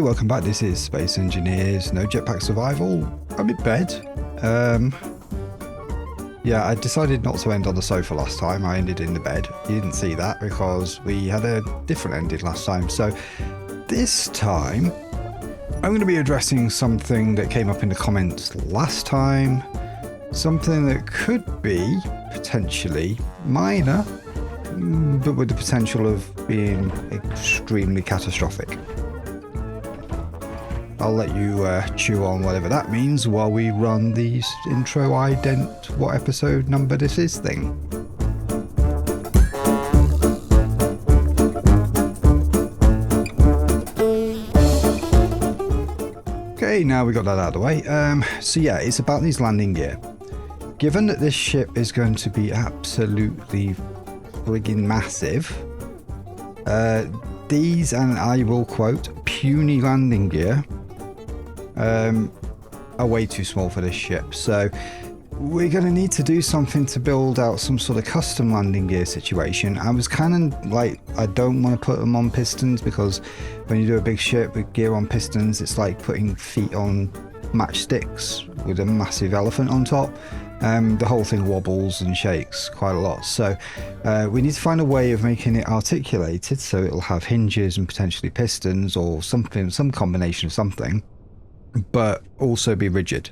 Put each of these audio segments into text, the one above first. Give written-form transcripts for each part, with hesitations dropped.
welcome back. This is Space Engineers No Jetpack Survival. I'm in bed. Yeah, I decided not to end on the sofa last time. I ended in the bed. You didn't see that because we had a different ending last time. So this time, I'm going to be addressing something that came up in the comments last time. Something that could be potentially minor, but with the potential of being extremely catastrophic. I'll let you chew on whatever that means while we run these intro ident what episode number this is thing. Okay, now we got that out of the way. So yeah, it's about these landing gear. Given that this ship is going to be absolutely friggin' massive, these, and I will quote, puny landing gear are way too small for this ship. So we're going to need to do something to build out some sort of custom landing gear situation. I was kind of like, I don't want to put them on pistons because when you do a big ship with gear on pistons, it's like putting feet on matchsticks with a massive elephant on top. The whole thing wobbles and shakes quite a lot. So we need to find a way of making it articulated so it'll have hinges and potentially pistons or something, some combination of something, but also be rigid.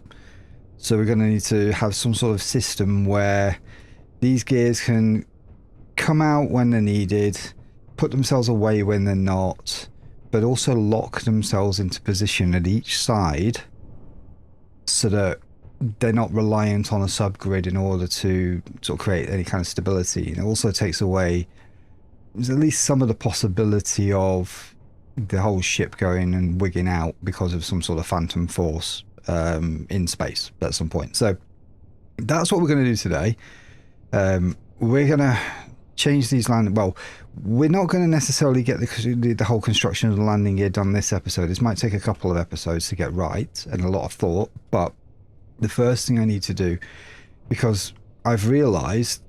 So we're going to need to have some sort of system where these gears can come out when they're needed, put themselves away when they're not, but also lock themselves into position at each side so that they're not reliant on a subgrid in order to sort of create any kind of stability. And it also takes away at least some of the possibility of the whole ship going and wigging out because of some sort of phantom force in space at some point. So that's what we're going to do today. We're going to change these landing. Well, we're not going to necessarily get the whole construction of the landing gear done this episode. This might take a couple of episodes to get right and a lot of thought, but the first thing I need to do, because I've realized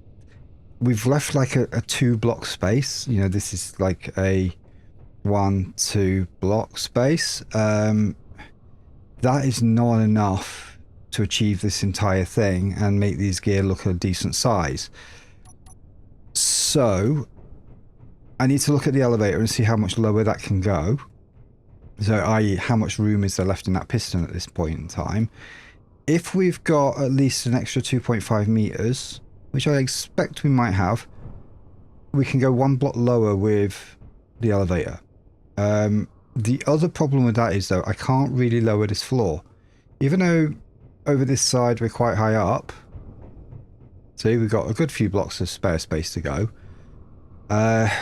we've left like a 2-block space. You know, this is like a 1-2 block space. That is not enough to achieve this entire thing and make these gear look a decent size. So I need to look at the elevator and see how much lower that can go. So i.e. how much room is there left in that piston at this point in time. If we've got at least an extra 2.5 meters, which I expect we might have, we can go 1 block lower with the elevator. The other problem with that is, though, I can't really lower this floor. Even though over this side we're quite high up. See, we've got a good few blocks of spare space to go.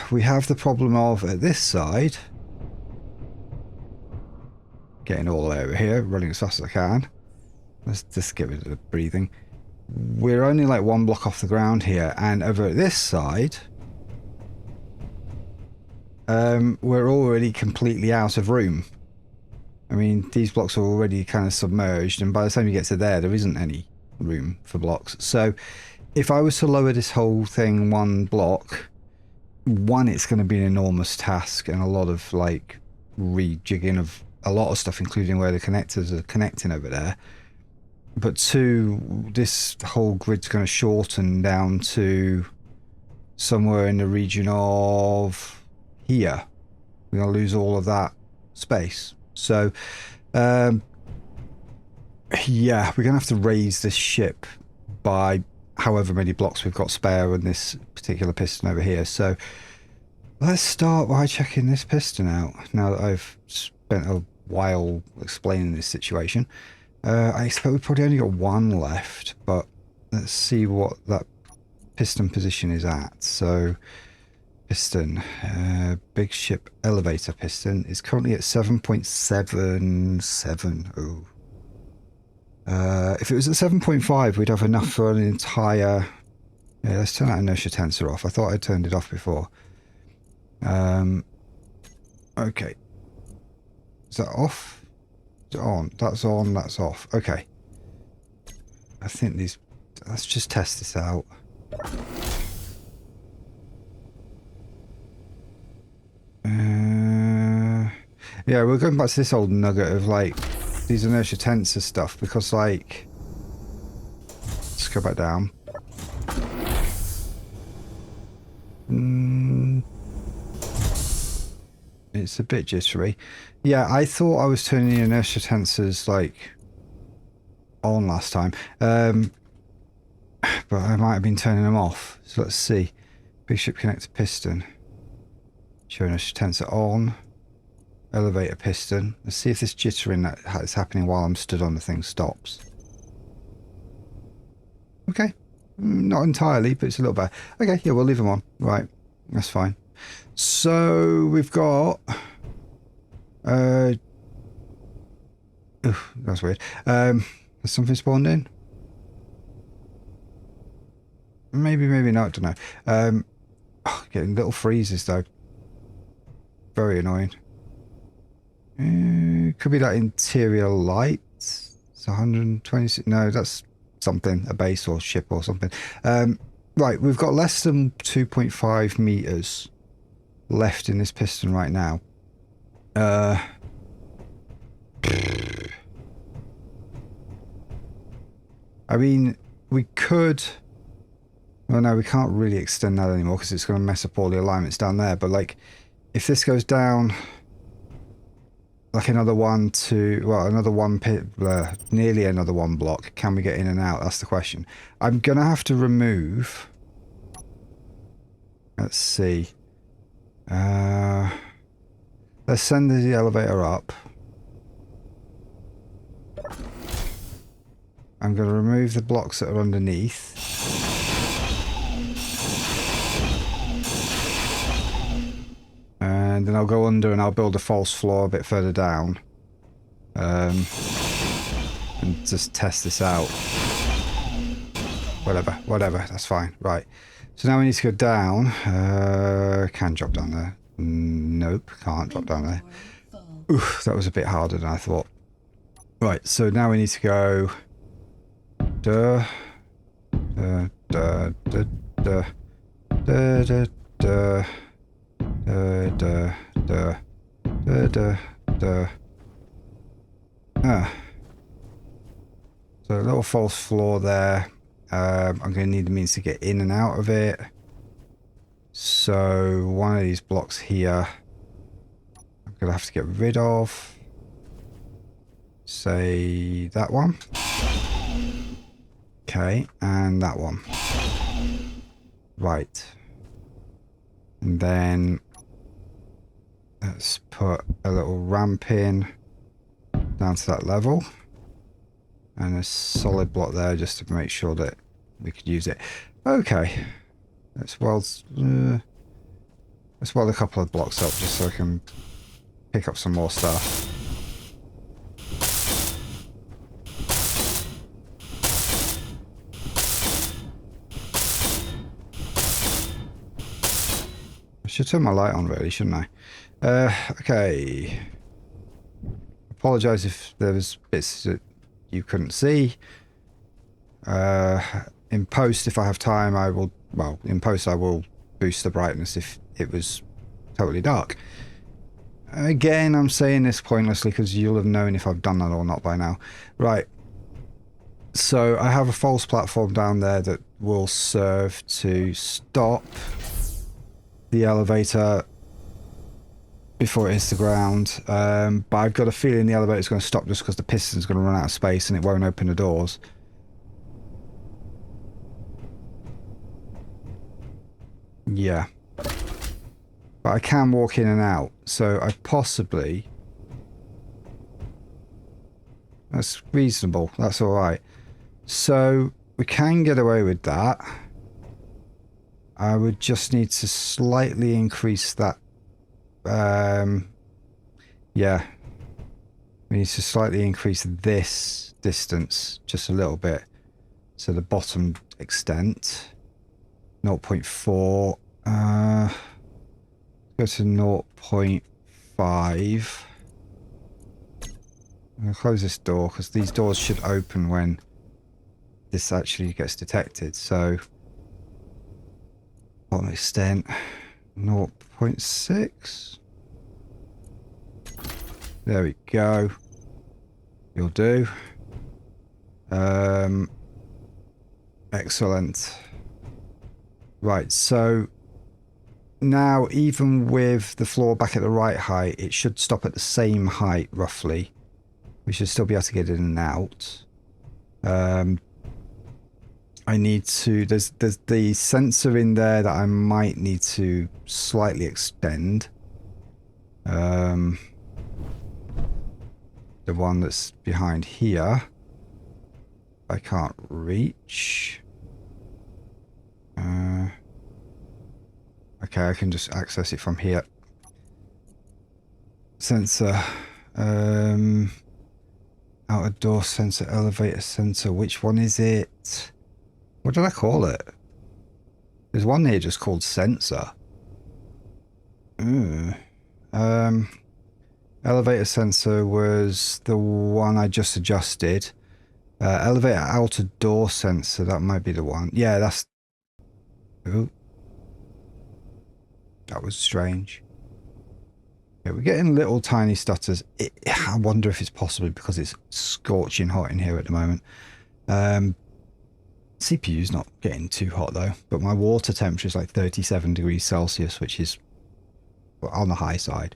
We have the problem of, at this side, getting all the way over here, running as fast as I can. Let's just give it a breathing. We're only like 1 block off the ground here, and over at this side, we're already completely out of room. I mean, these blocks are already kind of submerged, and by the time you get to there isn't any room for blocks. So if I was to lower this whole thing 1 block, it's going to be an enormous task and a lot of like rejigging of a lot of stuff, including where the connectors are connecting over there. But 2, this whole grid's going to shorten down to somewhere in the region of here. We're going to lose all of that space. So, yeah, we're going to have to raise this ship by however many blocks we've got spare on this particular piston over here. So let's start by checking this piston out. Now that I've spent a while explaining this situation. I expect we've probably only got 1 left, but let's see what that piston position is at. So piston, big ship elevator piston is currently at 7.77. Oh. If it was at 7.5, we'd have enough for an entire... Yeah, let's turn that inertia tensor off. I thought I turned it off before. Okay. Is that off? On, that's on, that's off. Okay. I think these... Let's just test this out. Yeah, we're going back to this old nugget of like these inertia tensor stuff because like, let's go back down. It's a bit jittery. Yeah, I thought I was turning the inertia tensors like on last time, but I might have been turning them off. So let's see. Big ship connector piston. Show inertia tensor on. Elevator piston. Let's see if this jittering that is happening while I'm stood on the thing stops. Okay. Not entirely, but it's a little better. Okay, yeah, we'll leave them on. Right. That's fine. So we've got that's weird. Has something spawned in? Maybe not, don't know. Getting little freezes though. Very annoying. Could be that interior light. It's 126. No, that's something, a base or ship or something. Right, we've got less than 2.5 meters left in this piston right now. I mean, we could... Well, no, we can't really extend that anymore because it's going to mess up all the alignments down there. But, like, if this goes down... Like another one to... Well, another one pit... nearly another one block. Can we get in and out? That's the question. I'm going to have to remove... Let's see. Let's send the elevator up. I'm going to remove the blocks that are underneath. And then I'll go under and I'll build a false floor a bit further down. And just test this out. Whatever, that's fine. Right. So now we need to go down. Can drop down there. Nope, can't drop down there. Oof, that was a bit harder than I thought. Right, so now we need to go... Duh. Duh, duh, duh, duh. Duh, duh, duh. Duh, duh, duh. Duh, duh, duh. Ah. So a little false floor there. I'm going to need the means to get in and out of it. So one of these blocks here, I'm going to have to get rid of. Say that one. Okay, and that one. Right. And then let's put a little ramp in down to that level. And a solid block there just to make sure that we could use it. Okay. Let's weld a couple of blocks up just so I can pick up some more stuff. I should turn my light on really, shouldn't I? Okay. Apologise if there was bits that you couldn't see. In post, if I have time, I will... Well, in post I will boost the brightness if it was totally dark. Again, I'm saying this pointlessly because you'll have known if I've done that or not by now. Right. So I have a false platform down there that will serve to stop the elevator before it hits the ground. But I've got a feeling the elevator is going to stop just because the piston's going to run out of space and it won't open the doors. Yeah. But I can walk in and out, so I possibly... That's reasonable, that's alright. So, we can get away with that. I would just need to slightly increase that... yeah. We need to slightly increase this distance, just a little bit. So the bottom extent. 0.4. Go to 0.5. I'm going to close this door because these doors should open when this actually gets detected. So, bottom extent 0.6. There we go. You'll do. Excellent. Right, so now even with the floor back at the right height, it should stop at the same height roughly. We should still be able to get in and out. I need to... There's the sensor in there that I might need to slightly extend. The one that's behind here, I can't reach. Okay, I can just access it from here. Sensor. Outer door sensor, elevator sensor. Which one is it? What did I call it? There's one here just called sensor. Elevator sensor was the one I just adjusted. Elevator outer door sensor, that might be the one. Yeah, that's... Ooh. That was strange. Yeah, we're getting little tiny stutters. I wonder if it's possibly because it's scorching hot in here at the moment. CPU's not getting too hot though, but my water temperature is like 37 degrees Celsius, which is on the high side.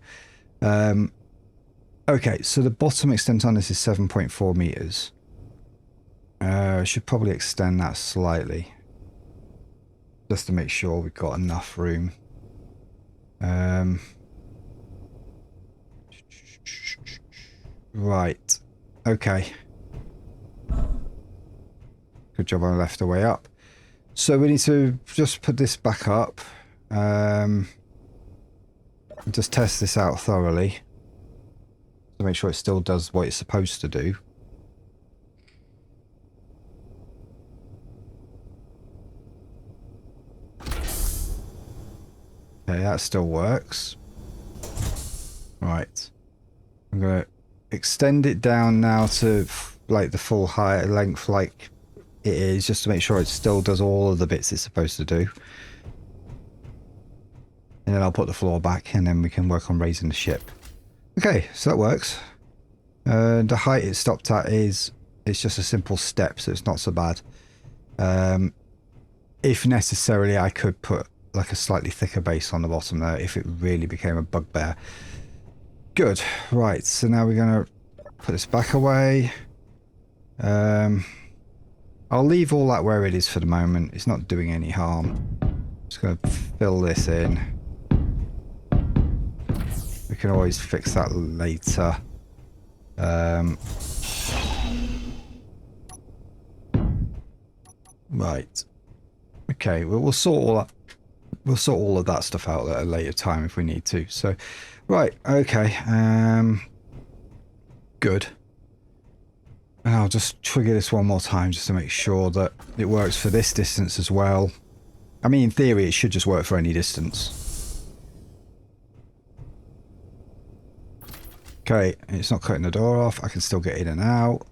Okay, so the bottom extent on this is 7.4 meters. I should probably extend that slightly, just to make sure we've got enough room. Right. Okay. Good job I left the way up. So we need to just put this back up. Just test this out thoroughly to make sure it still does what it's supposed to do. Okay, that still works. Right. I'm going to extend it down now to like the full height length like it is, just to make sure it still does all of the bits it's supposed to do. And then I'll put the floor back and then we can work on raising the ship. Okay, so that works. The height it stopped at it's just a simple step, so it's not so bad. If necessarily, I could put like a slightly thicker base on the bottom there if it really became a bugbear. Good. Right, so now we're going to put this back away. I'll leave all that where it is for the moment. It's not doing any harm. Just going to fill this in. We can always fix that later. Right. Okay, well, we'll sort all that. We'll sort all of that stuff out at a later time if we need to. So, right, okay. Good. And I'll just trigger this one more time just to make sure that it works for this distance as well. I mean, in theory, it should just work for any distance. Okay, it's not cutting the door off. I can still get in and out.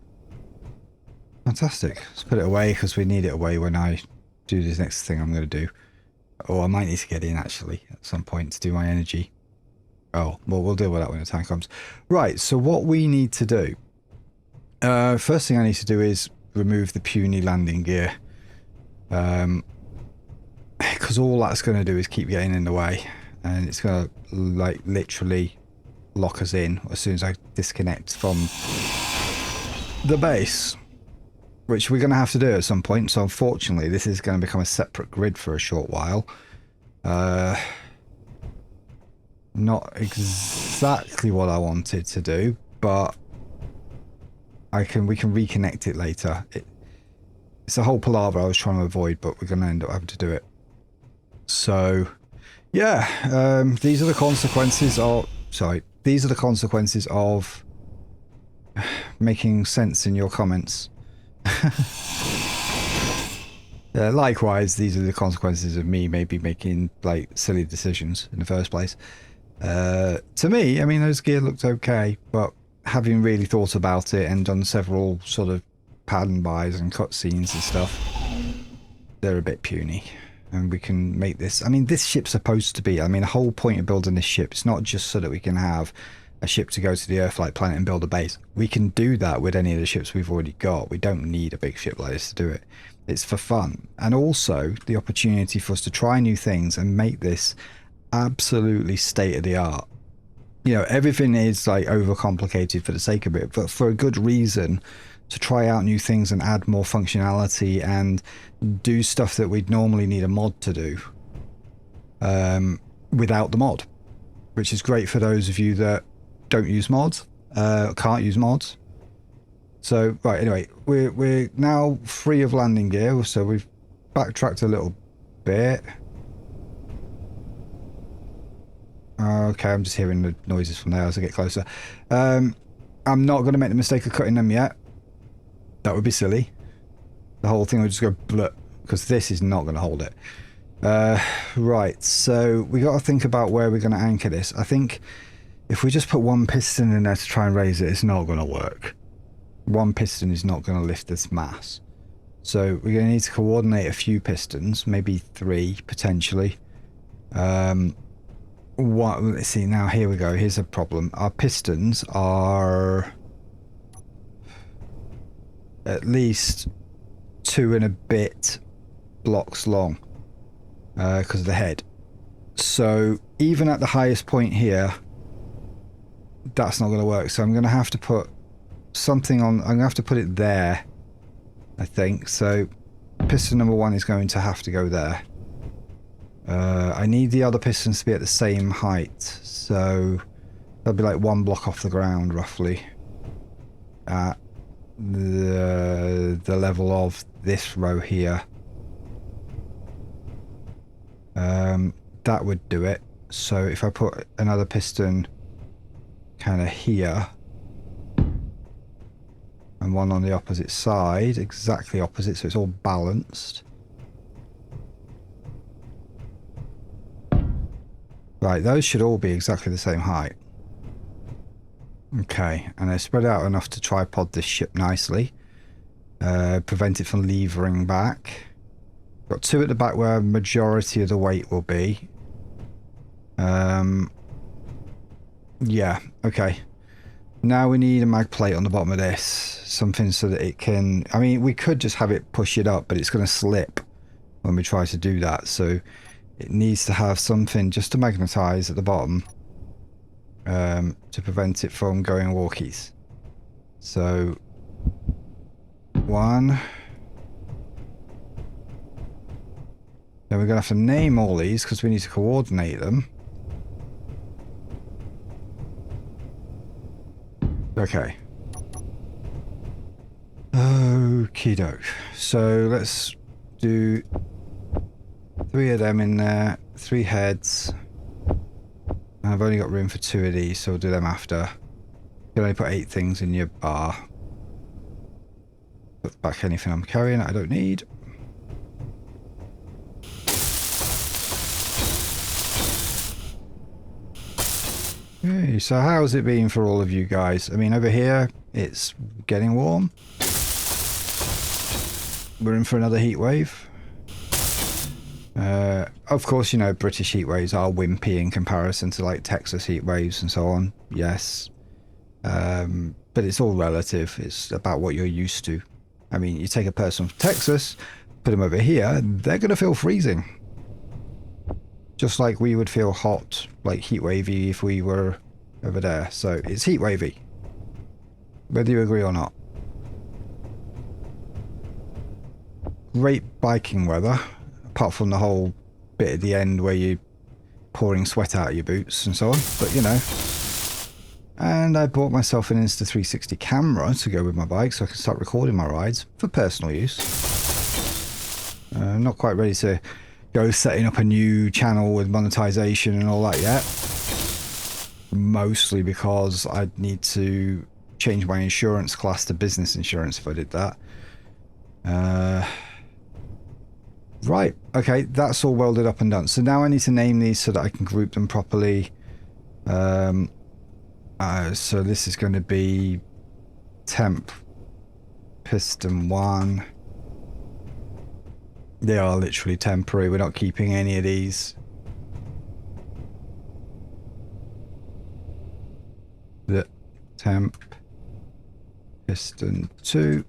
Fantastic. Let's put it away because we need it away when I do this next thing I'm going to do. Or I might need to get in actually at some point to do my energy. Oh, well, we'll deal with that when the time comes. Right, so what we need to do. First thing I need to do is remove the puny landing gear. Because all that's going to do is keep getting in the way. And it's going to, like, literally lock us in as soon as I disconnect from the base. Which we're going to have to do at some point. So unfortunately, this is going to become a separate grid for a short while. Not exactly what I wanted to do, but we can reconnect it later. It's a whole palaver I was trying to avoid, but we're going to end up having to do it. So, yeah, these are the consequences of... Sorry, these are the consequences of making sense in your comments. Yeah, likewise, these are the consequences of me maybe making like silly decisions in the first place. To me, I mean, those gear looked okay, but having really thought about it and done several sort of pattern buys and cutscenes and stuff, they're a bit puny. And we can make this... I mean, this ship's supposed to be... I mean, the whole point of building this ship is not just so that we can have a ship to go to the Earth-like planet and build a base. We can do that with any of the ships we've already got. We don't need a big ship like this to do it. It's for fun. And also the opportunity for us to try new things and make this absolutely state-of-the-art. You know, everything is like overcomplicated for the sake of it, but for a good reason, to try out new things and add more functionality and do stuff that we'd normally need a mod to do without the mod, which is great for those of you that don't use mods, can't use mods. So, right, anyway, we're now free of landing gear, so we've backtracked a little bit. Okay, I'm just hearing the noises from there as I get closer. I'm not going to make the mistake of cutting them yet. That would be silly. The whole thing would just go bleh, because this is not going to hold it. Right, so we got to think about where we're going to anchor this. I think if we just put one piston in there to try and raise it, it's not going to work. One piston is not going to lift this mass. So we're going to need to coordinate a few pistons, maybe 3 potentially. Let's see, now here we go. Here's a problem. Our pistons are at least 2 and a bit blocks long because of the head. So even at the highest point here, that's not going to work. So I'm going to have to put something on. I'm going to have to put it there, I think. So piston number 1 is going to have to go there. I need the other pistons to be at the same height, so they'll be like 1 block off the ground roughly at the level of this row here. That would do it. So if I put another piston kind of here and one on the opposite side, exactly opposite, so it's all balanced. Right, those should all be exactly the same height. Okay, and they're spread out enough to tripod this ship nicely. Prevent it from levering back. Got 2 at the back where a majority of the weight will be. Yeah, okay. Now we need a mag plate on the bottom of this. Something so that it can... I mean, we could just have it push it up, but it's going to slip when we try to do that. So it needs to have something just to magnetize at the bottom to prevent it from going walkies. So 1. Then we're going to have to name all these because we need to coordinate them. Okay. Okie doke. So let's do 3 of them in there, 3 heads. I've only got room for 2 of these, so we'll do them after. You can only put 8 things in your bar. Put back anything I'm carrying that I don't need. Okay, so how's it been for all of you guys? I mean, over here, it's getting warm. We're in for another heat wave. Of course, you know, British heat waves are wimpy in comparison to like Texas heat waves and so on. Yes. But it's all relative. It's about what you're used to. I mean, you take a person from Texas, put them over here, they're going to feel freezing. Just like we would feel hot, like heat wavy if we were over there. So it's heat wavy. Whether you agree or not. Great biking weather. Apart from the whole bit at the end where you're pouring sweat out of your boots and so on. But, you know. And I bought myself an Insta360 camera to go with my bike so I can start recording my rides for personal use. I'm not quite ready to go setting up a new channel with monetization and all that yet. Mostly because I'd need to change my insurance class to business insurance if I did that. Right, okay, that's all welded up and done. So now I need to name these so that I can group them properly. So this is going to be temp piston 1. They are literally temporary. We're not keeping any of these. temp, piston 2.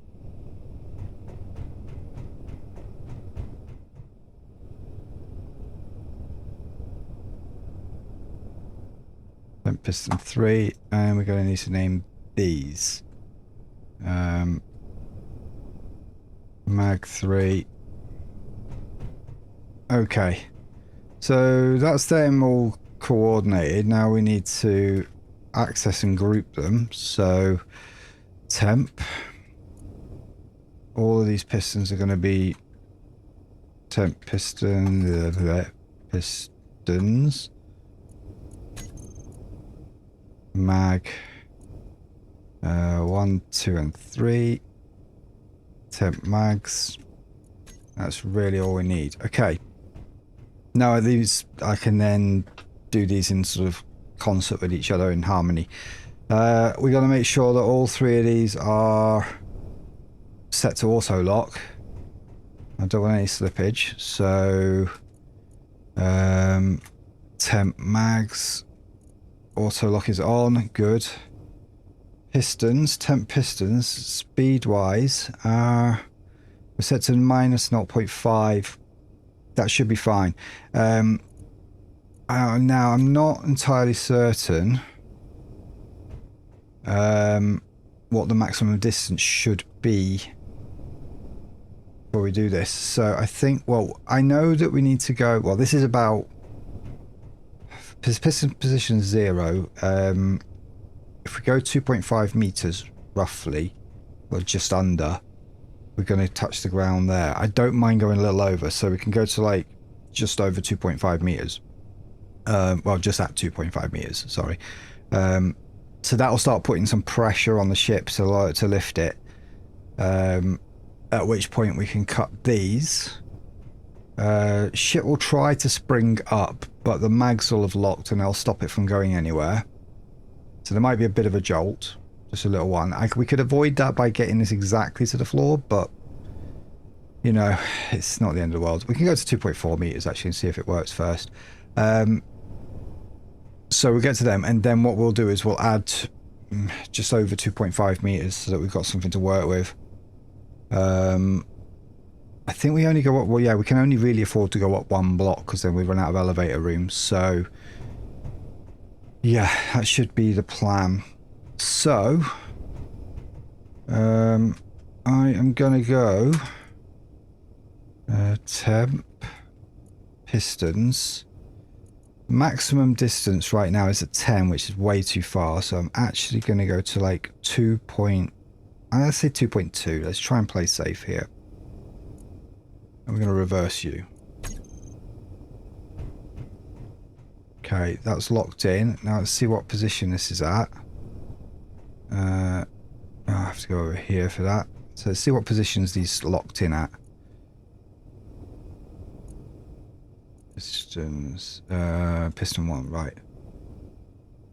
Temp piston 3, and we're going to need to name these. Mag 3. Okay. So that's them all coordinated. Now we need to access and group them. So temp. All of these pistons are going to be temp piston, pistons. Mag 1, 2 and 3. Temp mags. That's really all we need. Okay. Now these, I can then do these in sort of concert with each other in harmony. We got to make sure that all 3 of these are set to auto lock. I don't want any slippage. So temp mags, auto lock is on. Good. Pistons, temp pistons, speed wise, we're set to minus 0.5. That should be fine. Now I'm not entirely certain what the maximum distance should be before we do this. So I think, well, I know that we need to go, well, this is about piston position 0. If we go 2.5 meters roughly, or just under, we're going to touch the ground there. I don't mind going a little over, so we can go to like just over 2.5 meters. Well, just at 2.5 meters, sorry. So that'll start putting some pressure on the ship to lift it. At which point we can cut these. Ship will try to spring up, but the mags will have locked and they'll stop it from going anywhere. So there might be a bit of a jolt, just a little one. We could avoid that by getting this exactly to the floor, but, you know, it's not the end of the world. We can go to 2.4 meters actually and see if it works first. So we'll get to them, and then what we'll do is we'll add just over 2.5 meters so that we've got something to work with. I think we only go up, well, yeah, we can only really afford to go up 1 block because then we run out of elevator rooms. So yeah, that should be the plan. So I am gonna go temp pistons. Maximum distance right now is at 10, which is way too far. So I'm actually gonna go to like 2. Let's say 2.2. Let's try and play safe here. And we're gonna reverse you. Okay, that's locked in. Now let's see what position this is at. I have to go over here for that. So let's see what positions these locked in at. Pistons, piston 1, right.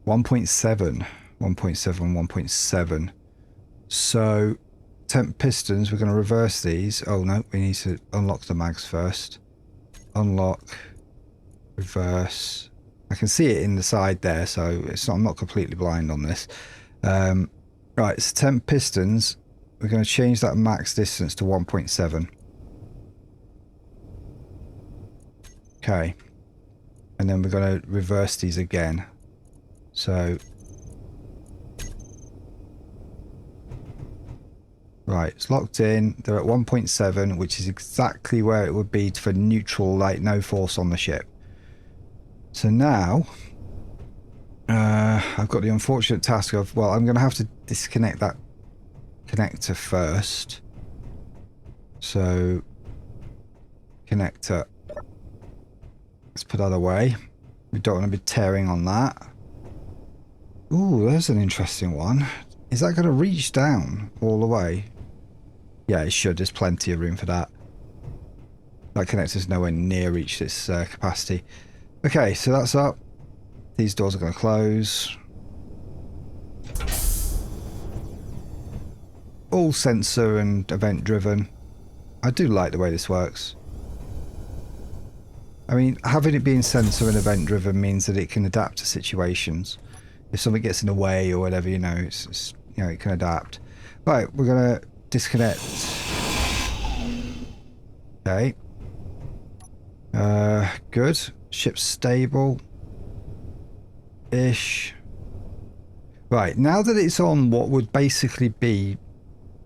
1.7, 1.7, 1.7. So temp pistons, we're going to reverse these. Oh no, we need to unlock the mags first. Unlock, reverse. I can see it in the side there, so it's not, I'm not completely blind on this. Right, so temp pistons, we're going to change that max distance to 1.7. Okay. And then we're going to reverse these again. So, right, it's locked in. They're at 1.7, which is exactly where it would be for neutral, like no force on the ship. So now, I've got the unfortunate task of, well, I'm going to have to disconnect that connector first. So, connector. Let's put that away. We don't want to be tearing on that. Ooh, there's an interesting one. Is that going to reach down all the way? Yeah, it should. There's plenty of room for that. That connector's nowhere near reached its capacity. Okay, so that's up. These doors are going to close. All sensor and event driven. I do like the way this works. I mean, having it being sensor and event driven means that it can adapt to situations. if something gets in the way or whatever, you know, it's you know, it can adapt. Right, we're gonna disconnect. Okay. Good. Ship's stable. Ish. Right, now that it's on what would basically be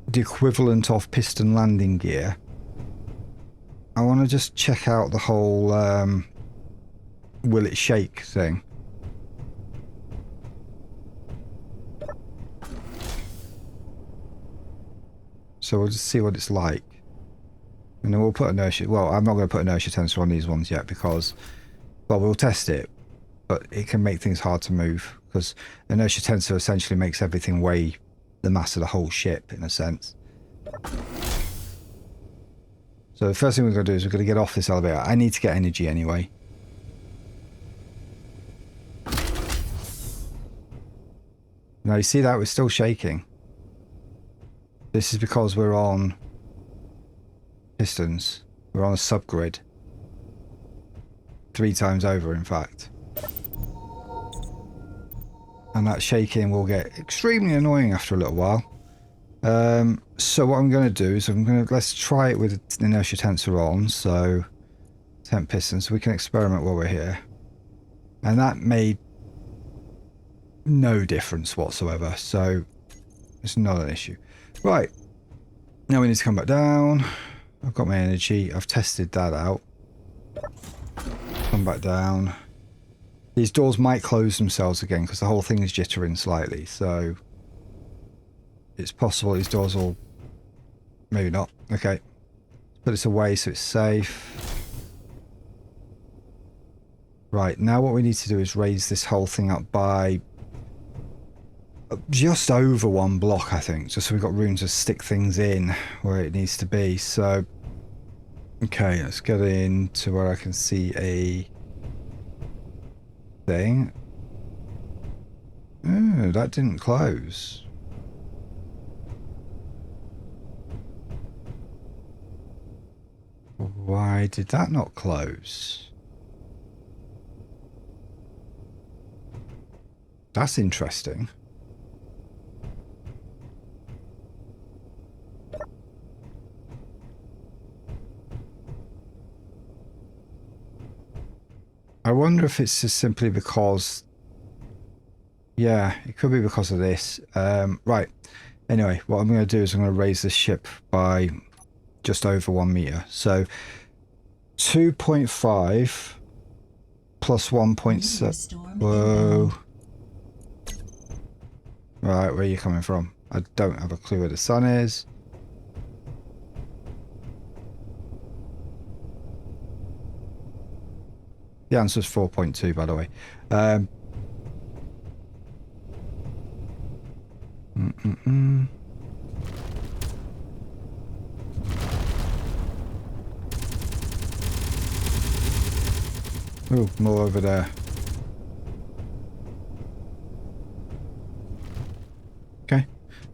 the equivalent of piston landing gear, I want to just check out the whole will it shake thing. So we'll just see what it's like. And then we'll put inertia... Well, I'm not going to put inertia tensor on these ones yet because... Well, we'll test it. But it can make things hard to move. Because inertia tensor essentially makes everything weigh the mass of the whole ship, in a sense. So the first thing we're going to do is we're going to get off this elevator. I need to get energy anyway. Now you see that? We're still shaking. This is because we're on pistons. We're on a subgrid. 3 times over, in fact. And that shaking will get extremely annoying after a little while. So what I'm going to do is let's try it with the inertia tensor on. So 10 pistons. So we can experiment while we're here. And that made no difference whatsoever. So it's not an issue. Right. Now we need to come back down. I've got my energy. I've tested that out. Come back down. These doors might close themselves again because the whole thing is jittering slightly. So it's possible these doors will... Maybe not. Okay. Put this away so it's safe. Right. Now what we need to do is raise this whole thing up by... just over 1 block, I think. Just so we've got room to stick things in where it needs to be. So... Okay, let's get in to where I can see a... thing. Oh, that didn't close. Why did that not close? That's interesting. I wonder if it's just simply because... Yeah, it could be because of this. Right. Anyway, what I'm going to do is I'm going to raise this ship by just over 1 meter. So 2.5 plus 1.7. Whoa. Right, where are you coming from? I don't have a clue where the sun is. The answer is 4.2, by the way. Ooh, more over there. Okay.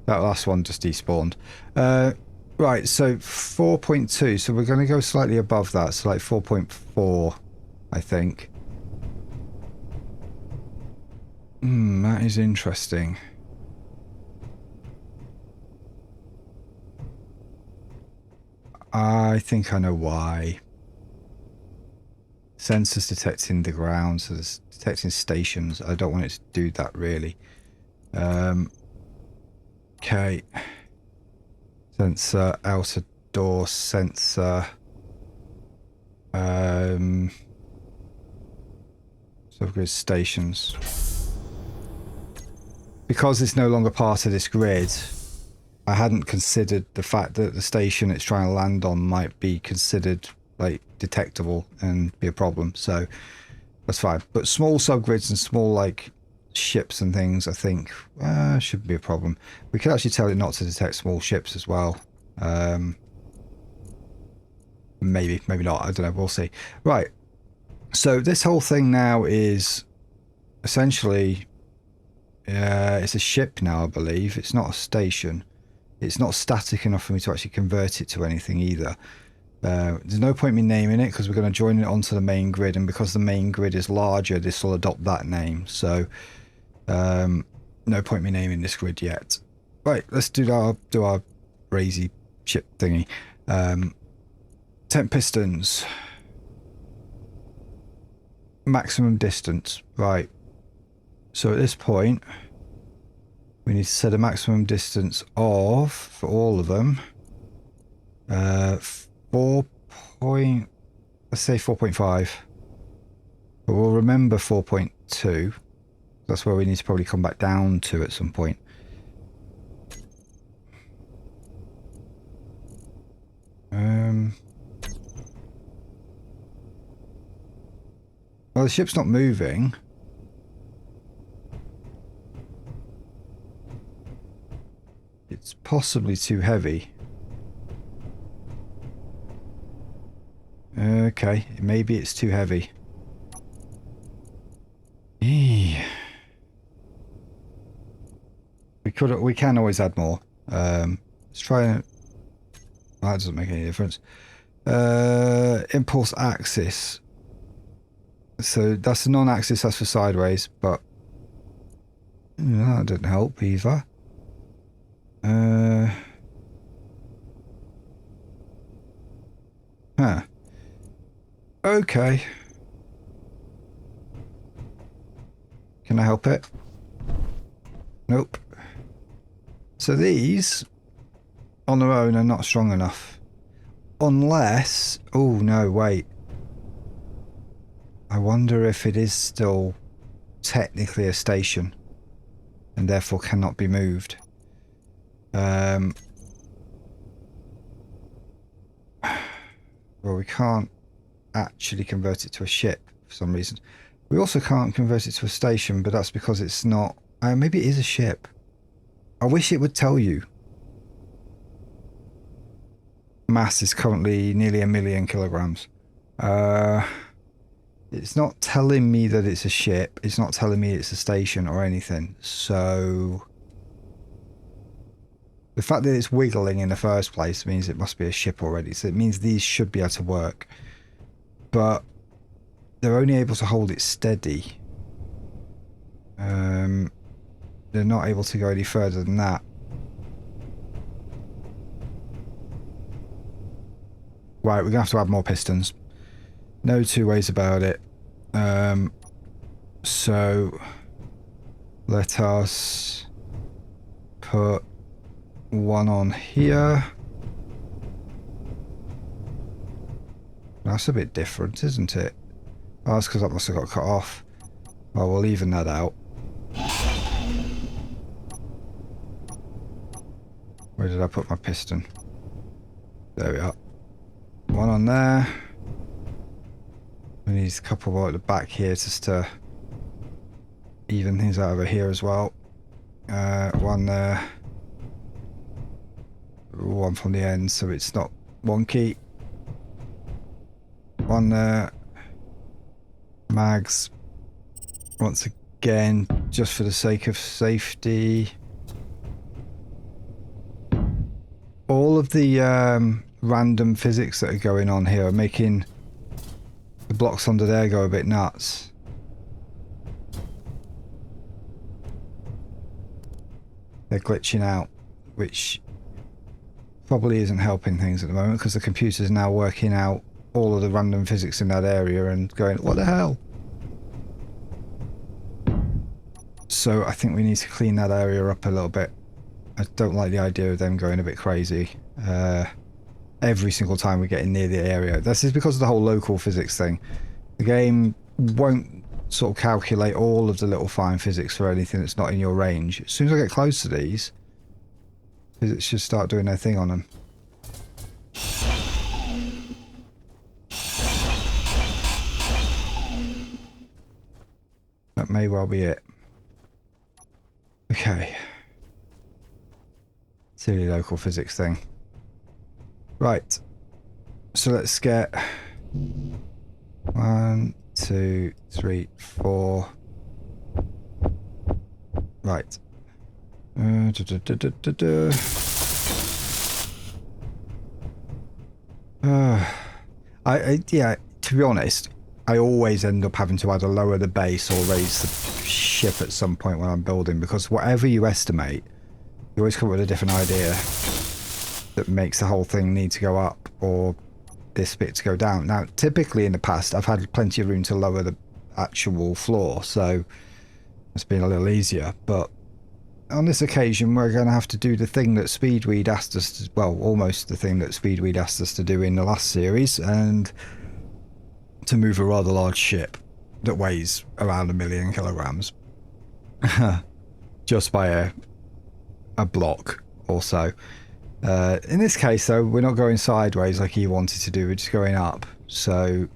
That last one just despawned. Right, so 4.2. So we're going to go slightly above that. So like 4.4, I think. That is interesting. I think I know why. Sensors detecting the ground, so it's detecting stations. I don't want it to do that really. Okay. Sensor, outer door sensor. Subgrid stations. Because it's no longer part of this grid, I hadn't considered the fact that the station it's trying to land on might be considered like detectable and be a problem, so that's fine. But small subgrids and small like ships and things, I think shouldn't be a problem. We could actually tell it not to detect small ships as well. Maybe not, I don't know, we'll see. Right, so this whole thing now is essentially it's a ship now, I believe. It's not a station. It's not static enough for me to actually convert it to anything either. There's no point me naming it because we're going to join it onto the main grid, and because the main grid is larger, this will adopt that name. So No point me naming this grid yet. Right, let's do our crazy ship thingy. 10 pistons. Maximum distance. Right. So at this point, we need to set a maximum distance of, for all of them, 4 point, let's say 4.5. But we'll remember 4.2. That's where we need to probably come back down to at some point. Well, the ship's not moving. It's possibly too heavy. Okay, maybe it's too heavy. We can always add more. Let's try and... That doesn't make any difference. Impulse axis. So that's the non-axis, that's for sideways, but that didn't help either. Huh. Okay. Can I help it? Nope. So these, on their own, are not strong enough. Unless... Oh, no, wait. I wonder if it is still technically a station and therefore cannot be moved. Well, we can't actually convert it to a ship for some reason. We also can't convert it to a station, but that's because it's not... maybe it is a ship. I wish it would tell you. Mass is currently nearly 1 million kilograms. It's not telling me that it's a ship. It's not telling me it's a station or anything. So... the fact that it's wiggling in the first place means it must be a ship already. So it means these should be able to work. But they're only able to hold it steady. They're not able to go any further than that. Right, we're going to have to add more pistons. No two ways about it. So let us put one on here. That's a bit different, isn't it? Oh, that's because that must have got cut off. Well, we'll even that out. Where did I put my piston? There we are. One on there. We need a couple more at the back here just to even things out over here as well. One there. One from the end so it's not wonky. One there. Mags. Once again, just for the sake of safety. All of the random physics that are going on here are making the blocks under there go a bit nuts. They're glitching out, which probably isn't helping things at the moment because the computer's now working out all of the random physics in that area and going, what the hell? So I think we need to clean that area up a little bit. I don't like the idea of them going a bit crazy every single time we get in near the area. This is because of the whole local physics thing. The game won't sort of calculate all of the little fine physics for anything that's not in your range. As soon as I get close to these, physics should start doing their thing on them. That may well be it. Okay. Silly local physics thing. Right. So let's get 1, 2, 3, 4. Right. Yeah, to be honest, I always end up having to either lower the base or raise the ship at some point when I'm building, because whatever you estimate, you always come up with a different idea that makes the whole thing need to go up or this bit to go down. Now, typically in the past, I've had plenty of room to lower the actual floor, so it's been a little easier. But on this occasion, we're going to have to do the thing that Speedweed asked us to, well, almost the thing that Speedweed asked us to do in the last series, and to move a rather large ship that weighs around 1,000,000 kilograms just by a block or so. In this case, though, we're not going sideways like he wanted to do. We're just going up. So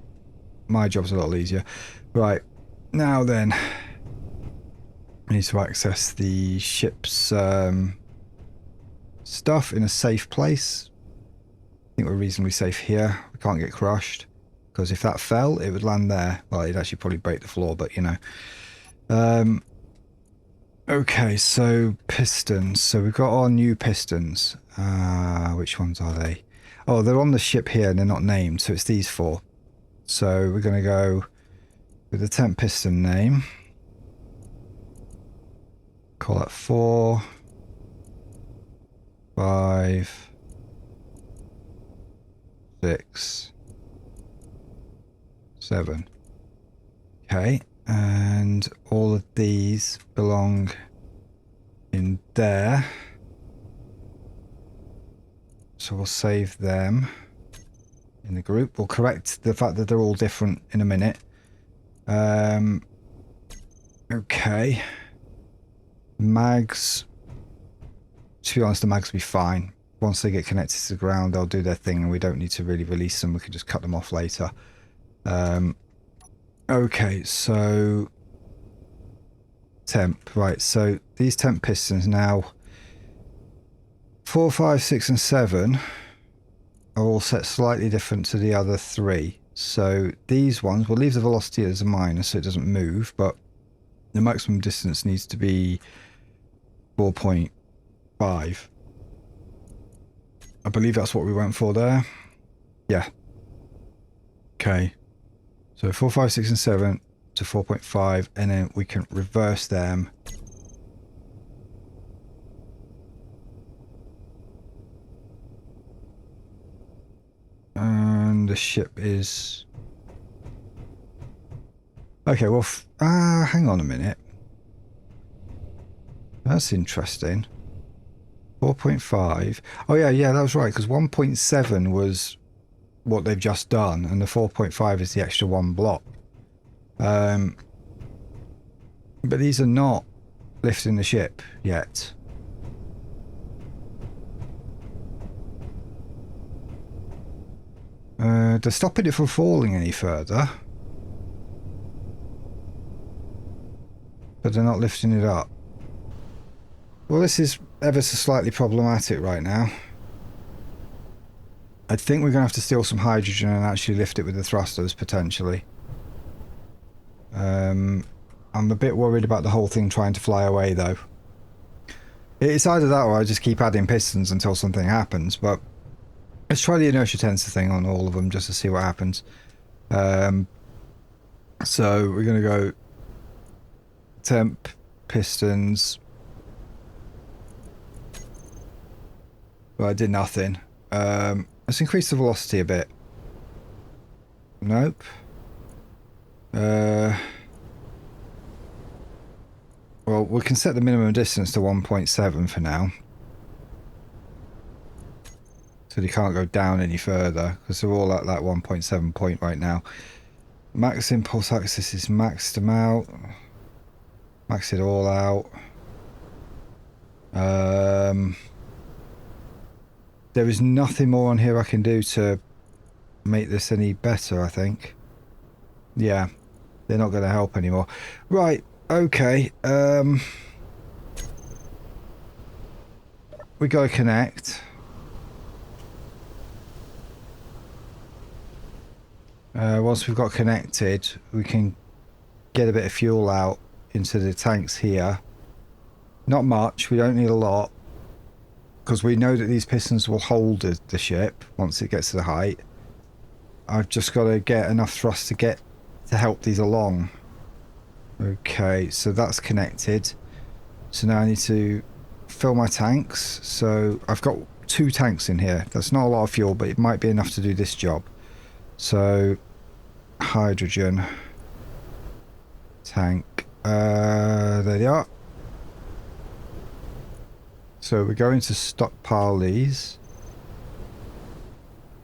my job's a little easier. Right, now then, I need to access the ship's stuff in a safe place. I think we're reasonably safe here. We can't get crushed, because if that fell, it would land there. Well, it'd actually probably break the floor, but you know. Okay, so pistons. So we've got our new pistons. Which ones are they? Oh, they're on the ship here and they're not named, so it's these 4. So we're going to go with the temp piston name. Call that 4, 5, 6, 7. Okay, and all of these belong in there. So we'll save them in the group. We'll correct the fact that they're all different in a minute. Okay. Mags. To be honest, the mags will be fine. Once they get connected to the ground, they'll do their thing and we don't need to really release them. We can just cut them off later. Okay, so temp. Right, so these temp pistons now, 4, 5, 6 and 7 are all set slightly different to the other 3. So these ones, we'll leave the velocity as a minus so it doesn't move, but the maximum distance needs to be 4.5. I believe that's what we went for there. Yeah. Okay. So 4, 5, 6 and 7 to 4.5, and then we can reverse them. And the ship is... Okay, well, hang on a minute. That's interesting. 4.5. Oh, yeah, that was right, because 1.7 was what they've just done, and the 4.5 is the extra 1 block. But these are not lifting the ship yet. They're stopping it from falling any further. But they're not lifting it up. Well, this is ever so slightly problematic right now. I think we're going to have to steal some hydrogen and actually lift it with the thrusters, potentially. I'm a bit worried about the whole thing trying to fly away, though. It's either that or I just keep adding pistons until something happens, but let's try the inertia tensor thing on all of them just to see what happens. So we're going to go temp, pistons. Well, I did nothing. Let's increase the velocity a bit. Nope. Well, we can set the minimum distance to 1.7 for now. So they can't go down any further, because they're all at that 1.7 point right now. Max impulse axis is maxed them out. Max it all out. There is nothing more on here I can do to make this any better, I think. Yeah, they're not going to help anymore. Right, okay. We got to connect. Once we've got connected, we can get a bit of fuel out into the tanks here. Not much, we don't need a lot, because we know that these pistons will hold the ship once it gets to the height. I've just got to get enough thrust to get to help these along. Okay, so that's connected. So now I need to fill my tanks. So I've got 2 tanks in here. That's not a lot of fuel, but it might be enough to do this job. So hydrogen tank. There they are. So we're going to stockpile these.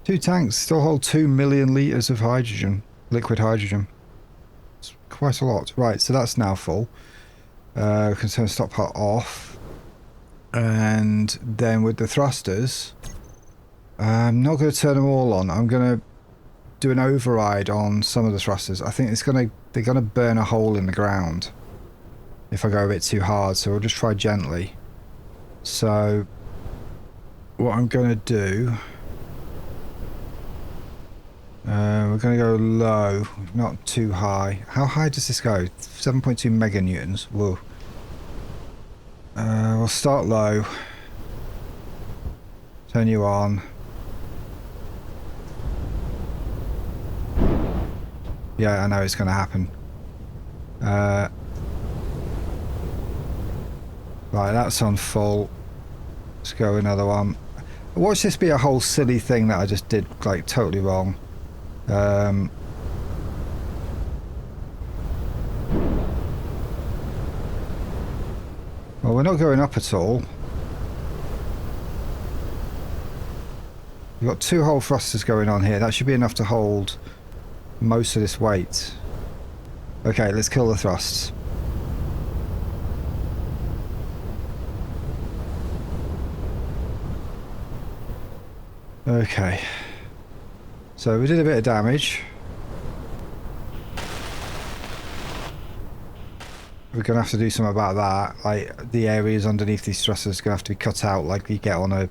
2 tanks still hold 2 million litres of hydrogen, liquid hydrogen. It's quite a lot. Right, so that's now full. We can turn stockpile off. And then with the thrusters, I'm not going to turn them all on. I'm going to do an override on some of the thrusters. I think they're going to burn a hole in the ground if I go a bit too hard. So we'll just try gently. So what I'm going to do, we're going to go low, not too high. How high does this go? 7.2 meganewtons. Whoa. We'll start low. Turn you on. Yeah, I know it's going to happen. Right, that's on full. Let's go another one. Watch this be a whole silly thing that I just did, like, totally wrong. Well, we're not going up at all. We've got 2 whole thrusters going on here. That should be enough to hold most of this weight. Okay, let's kill the thrusts. Okay. So we did a bit of damage. We're going to have to do something about that. Like, the areas underneath these thrusters are going to have to be cut out like you get on a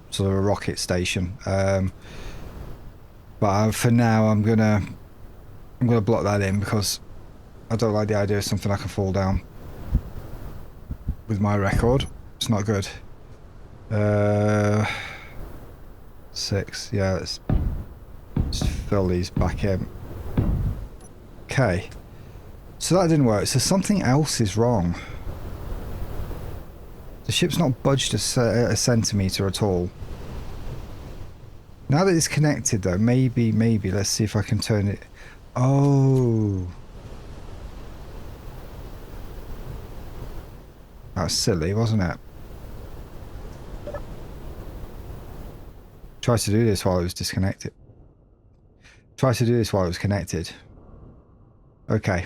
sort of a rocket station. But for now, I'm gonna block that in because I don't like the idea of something I can fall down with my record. It's not good. 6. Yeah, let's fill these back in. Okay. So that didn't work. So something else is wrong. The ship's not budged a centimetre at all. Now that it's connected though, maybe, let's see if I can turn it. Oh. That was silly, wasn't it? Tried to do this while it was disconnected. Tried to do this while it was connected. Okay.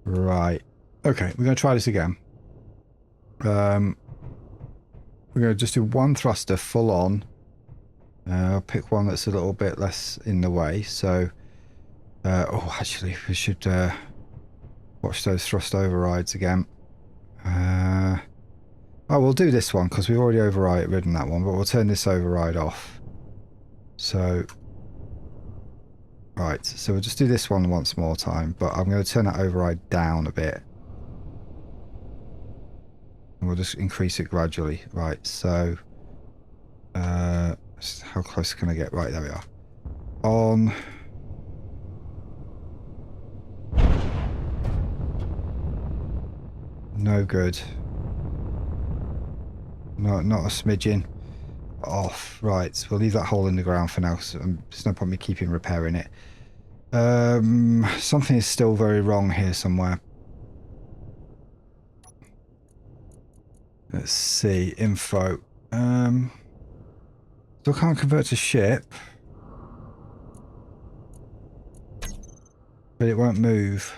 Right. Okay, we're going to try this again. We're going to just do 1 thruster full on. I'll pick one that's a little bit less in the way. So, oh, actually, we should watch those thrust overrides again. Oh, we'll do this one because we've already ridden that one, but we'll turn this override off. So, right, so we'll just do this one once more time, but I'm going to turn that override down a bit. And we'll just increase it gradually. Right, so, how close can I get? Right, there we are. On. No good. No, not a smidgen. Off. Right, we'll leave that hole in the ground for now, so there's no point me keeping repairing it. Something is still very wrong here somewhere. Let's see. Info. Still can't convert to ship. But it won't move.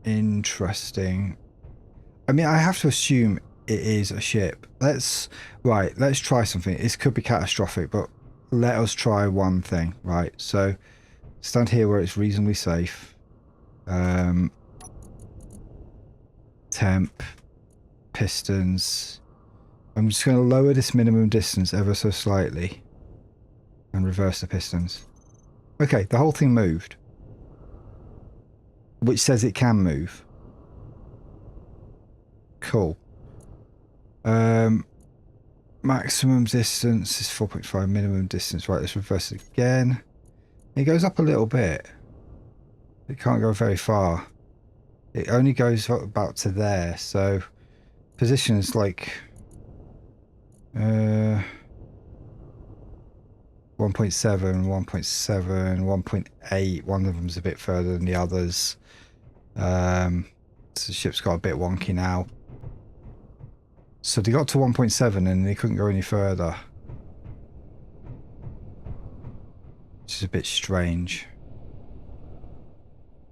Interesting. I mean, I have to assume it is a ship. Let's try something. This could be catastrophic, but let us try one thing. Right, so stand here where it's reasonably safe. Temp, pistons. I'm just going to lower this minimum distance ever so slightly and reverse the pistons. Okay, the whole thing moved, which says it can move. Cool. Maximum distance is 4.5, minimum distance. Right, let's reverse it again. It goes up a little bit. It can't go very far. It only goes up about to there, so position is like 1.7, 1.7, 1.8. One of them's a bit further than the others. So the ship's got a bit wonky now. So they got to 1.7 and they couldn't go any further. Which is a bit strange.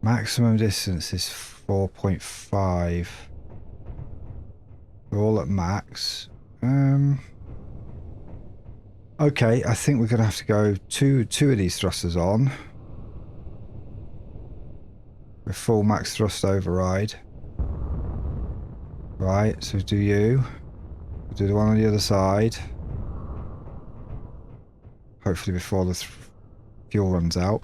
Maximum distance is 4.5. We're all at max. Okay, I think we're going to have to go two of these thrusters on. With full max thrust override. Right, so do you. We'll do the one on the other side. Hopefully before the fuel runs out.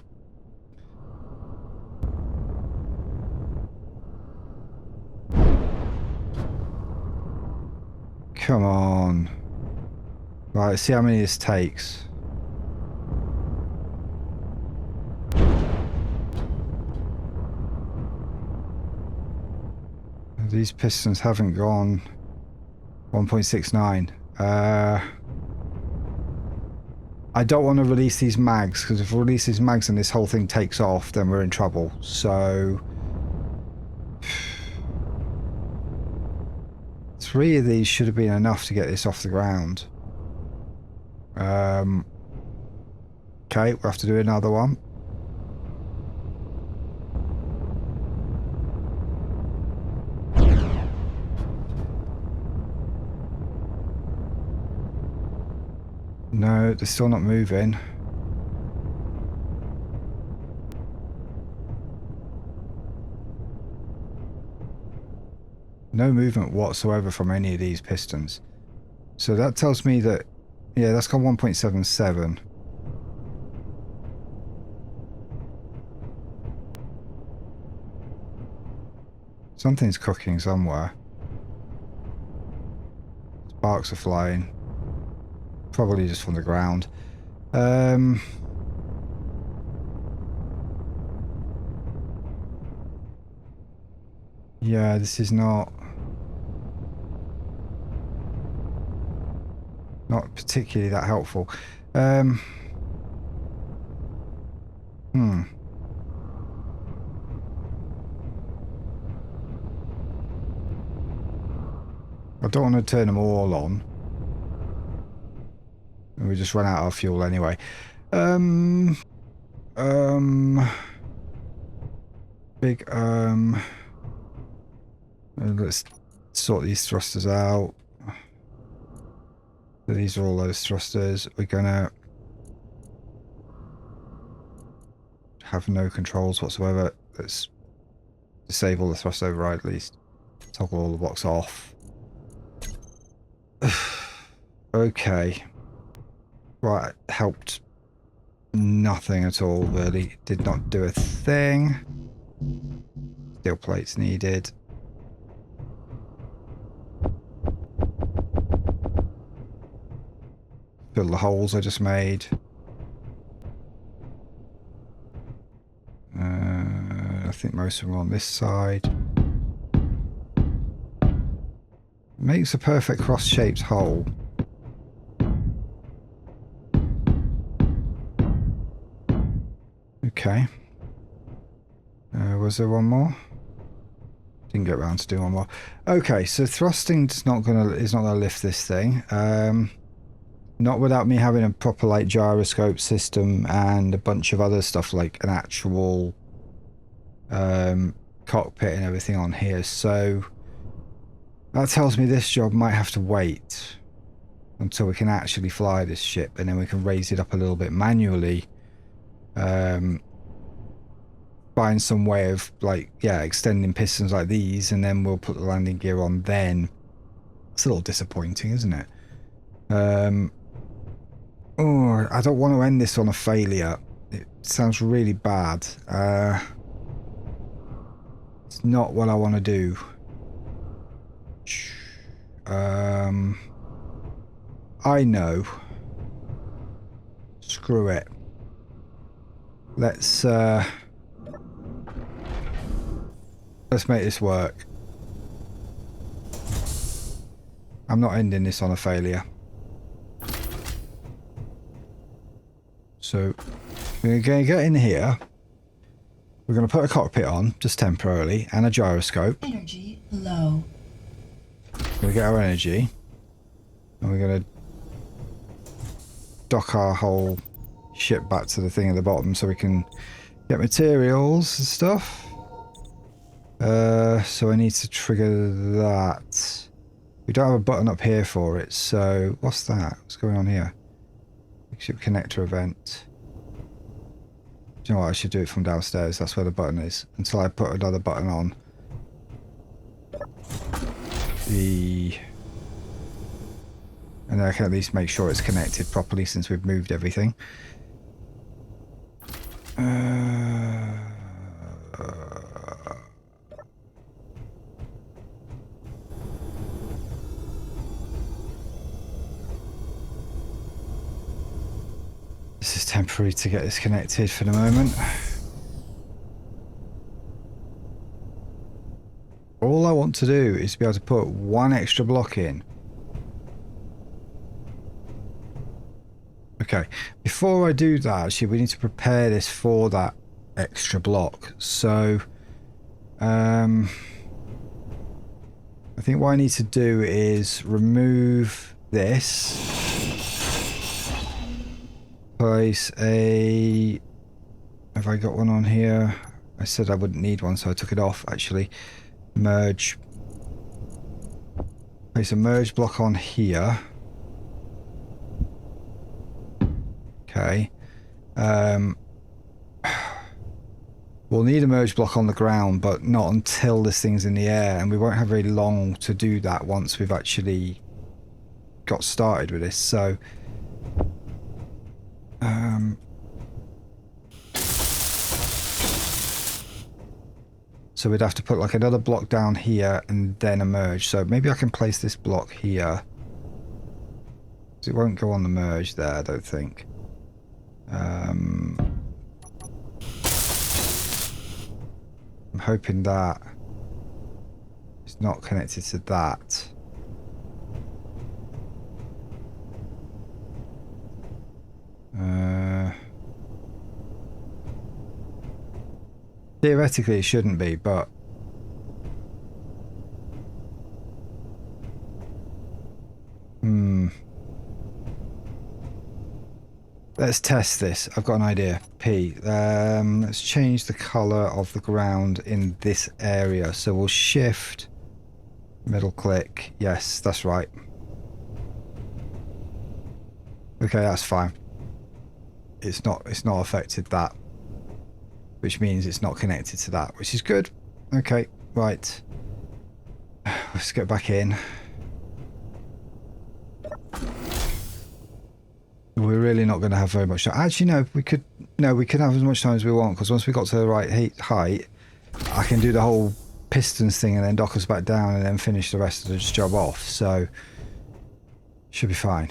Come on. Right, let's see how many this takes. These pistons haven't gone 1.69. I don't want to release these mags, because if we release these mags and this whole thing takes off, then we're in trouble. So 3 of these should have been enough to get this off the ground. Okay, we'll have to do another one. No, they're still not moving. No movement whatsoever from any of these pistons. So that tells me that, yeah, that's got 1.77. Something's cooking somewhere. Sparks are flying. Probably just from the ground. Yeah, this is not particularly that helpful. I don't want to turn them all on. We just run out of fuel anyway. Big let's sort these thrusters out. So these are all those thrusters. We're gonna have no controls whatsoever. Let's disable the thrust override at least. Toggle all the blocks off. Okay. Right, helped nothing at all, really. Did not do a thing. Steel plates needed. Fill the holes I just made. I think most of them are on this side. Makes a perfect cross-shaped hole. Okay. Was there one more? Didn't get around to doing one more. Okay, so thrusting is not gonna lift this thing. Not without me having a proper like gyroscope system and a bunch of other stuff like an actual cockpit and everything on here. So that tells me this job might have to wait until we can actually fly this ship, and then we can raise it up a little bit manually. Find some way of like, yeah, extending pistons like these, and then we'll put the landing gear on then. It's a little disappointing, isn't it? Oh, I don't want to end this on a failure. It sounds really bad. It's not what I want to do. I know. Screw it. Let's make this work. I'm not ending this on a failure. So we're going to get in here. We're going to put a cockpit on, just temporarily, and a gyroscope. Energy low. We're going to get our energy. And we're going to dock our whole ship back to the thing at the bottom so we can get materials and stuff. So I need to trigger that. We don't have a button up here for it, so what's that? What's going on here? Ship connector event. Do you know what? I should do it from downstairs. That's where the button is. Until I put another button on. And then I can at least make sure it's connected properly since we've moved everything. This is temporary to get this connected for the moment. All I want to do is be able to put one extra block in. Okay, before I do that, actually, we need to prepare this for that extra block. So, I think what I need to do is remove this. Place a... Have I got one on here? I said I wouldn't need one, so I took it off, actually. Merge. Place a merge block on here. Okay. We'll need a merge block on the ground, but not until this thing's in the air, and we won't have very long to do that once we've actually got started with this, so... So we'd have to put like another block down here and then a merge. So maybe I can place this block here. It won't go on the merge there, I don't think. I'm hoping that it's not connected to that. Theoretically it shouldn't be, but let's test this. I've got an idea. P. Let's change the color of the ground in this area. So we'll shift, middle click. Yes, that's right. Okay, that's fine. It's not affected that, which means it's not connected to that, which is good. Okay, right. Let's get back in. We're really not going to have very much time. Actually, no, we could have as much time as we want, because once we got to the right height, I can do the whole pistons thing and then dock us back down and then finish the rest of the job off. So should be fine.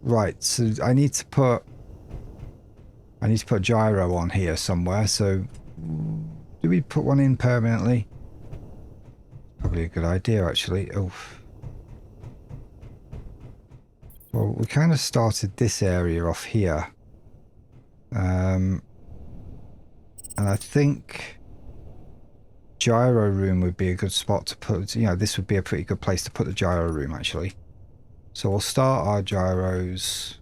Right, so I need to put gyro on here somewhere. So do we put one in permanently? Probably a good idea, actually. Oh. Well, we kind of started this area off here. And I think gyro room would be a good spot to put, you know, this would be a pretty good place to put the gyro room, actually. So we'll start our gyros.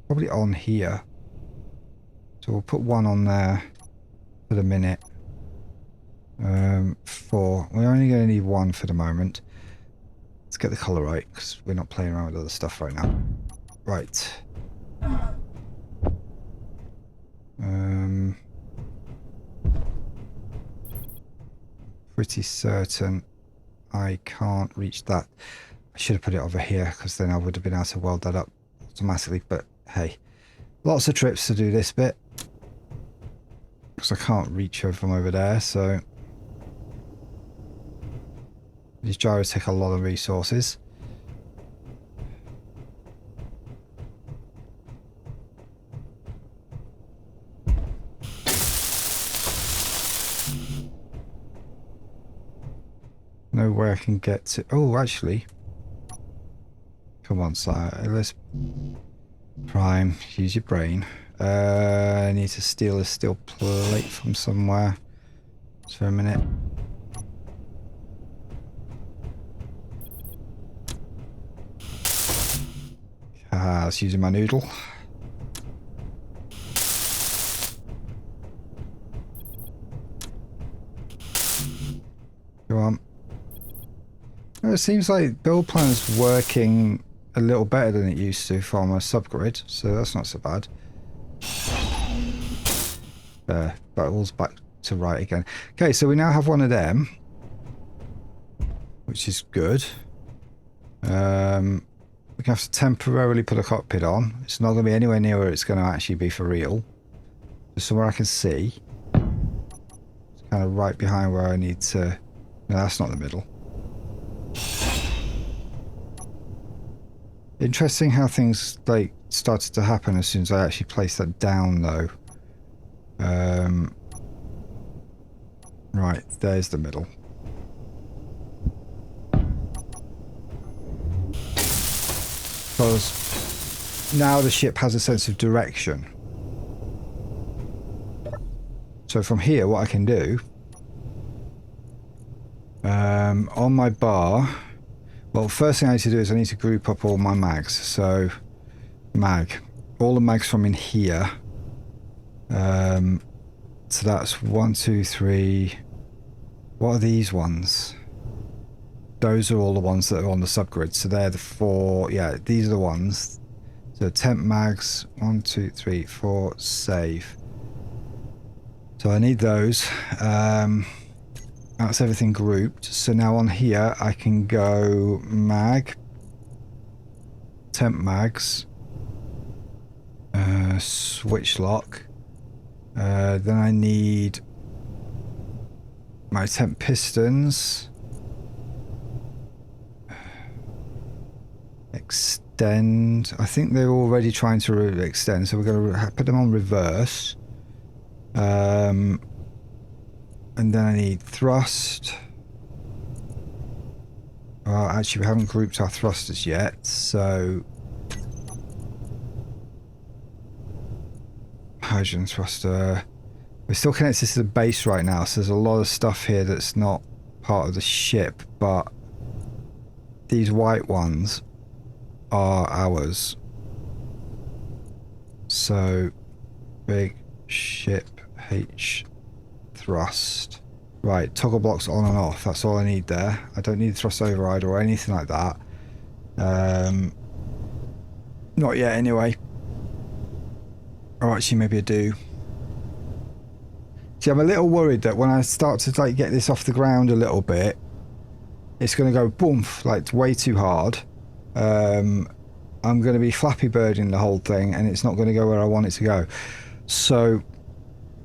Probably on here. So we'll put one on there for the minute. 4. We're only going to need one for the moment. Let's get the color right, because we're not playing around with other stuff right now. Right. Pretty certain I can't reach that. I should have put it over here, because then I would have been able to weld that up automatically, but hey. Lots of trips to do this bit. Because I can't reach over from over there, so... These gyros take a lot of resources. Know where I can get to. Oh, actually. Come on, sire. Let's Prime. Use your brain. I need to steal a steel plate from somewhere. Just for a minute. Ah, it's using my noodle. Go on. It seems like build plan is working a little better than it used to from a subgrid, so that's not so bad. There, that all's back to right again. Okay, so we now have one of them, which is good. We can have to temporarily put a cockpit on. It's not going to be anywhere near where it's going to actually be for real. Just somewhere I can see. It's kind of right behind where I need to... No, that's not the middle. Interesting how things like started to happen as soon as I actually placed that down, though. Right, there's the middle. Because now the ship has a sense of direction. So from here, what I can do on my bar. Well, first thing I need to do is I need to group up all my mags. So, all the mags from in here. So that's 1, 2, 3. What are these ones? Those are all the ones that are on the subgrid. So they're the 4. Yeah, these are the ones. So temp mags. 1, 2, 3, 4. Save. So I need those. That's everything grouped. So now on here I can go mag, temp mags, switch lock. Then I need my temp pistons, extend. I think they're already trying to extend, so we're going to put them on reverse. And then I need thrust. Well, actually, we haven't grouped our thrusters yet, so... Hydrogen thruster. We're still connected to the base right now, so there's a lot of stuff here that's not part of the ship, but these white ones are ours. So, big ship H... thrust. Right, toggle blocks on and off. That's all I need there. I don't need thrust override or anything like that. Not yet, anyway. Or actually, maybe I do. See, I'm a little worried that when I start to like get this off the ground a little bit, it's going to go boom, like way too hard. I'm going to be Flappy Birding the whole thing, and it's not going to go where I want it to go. So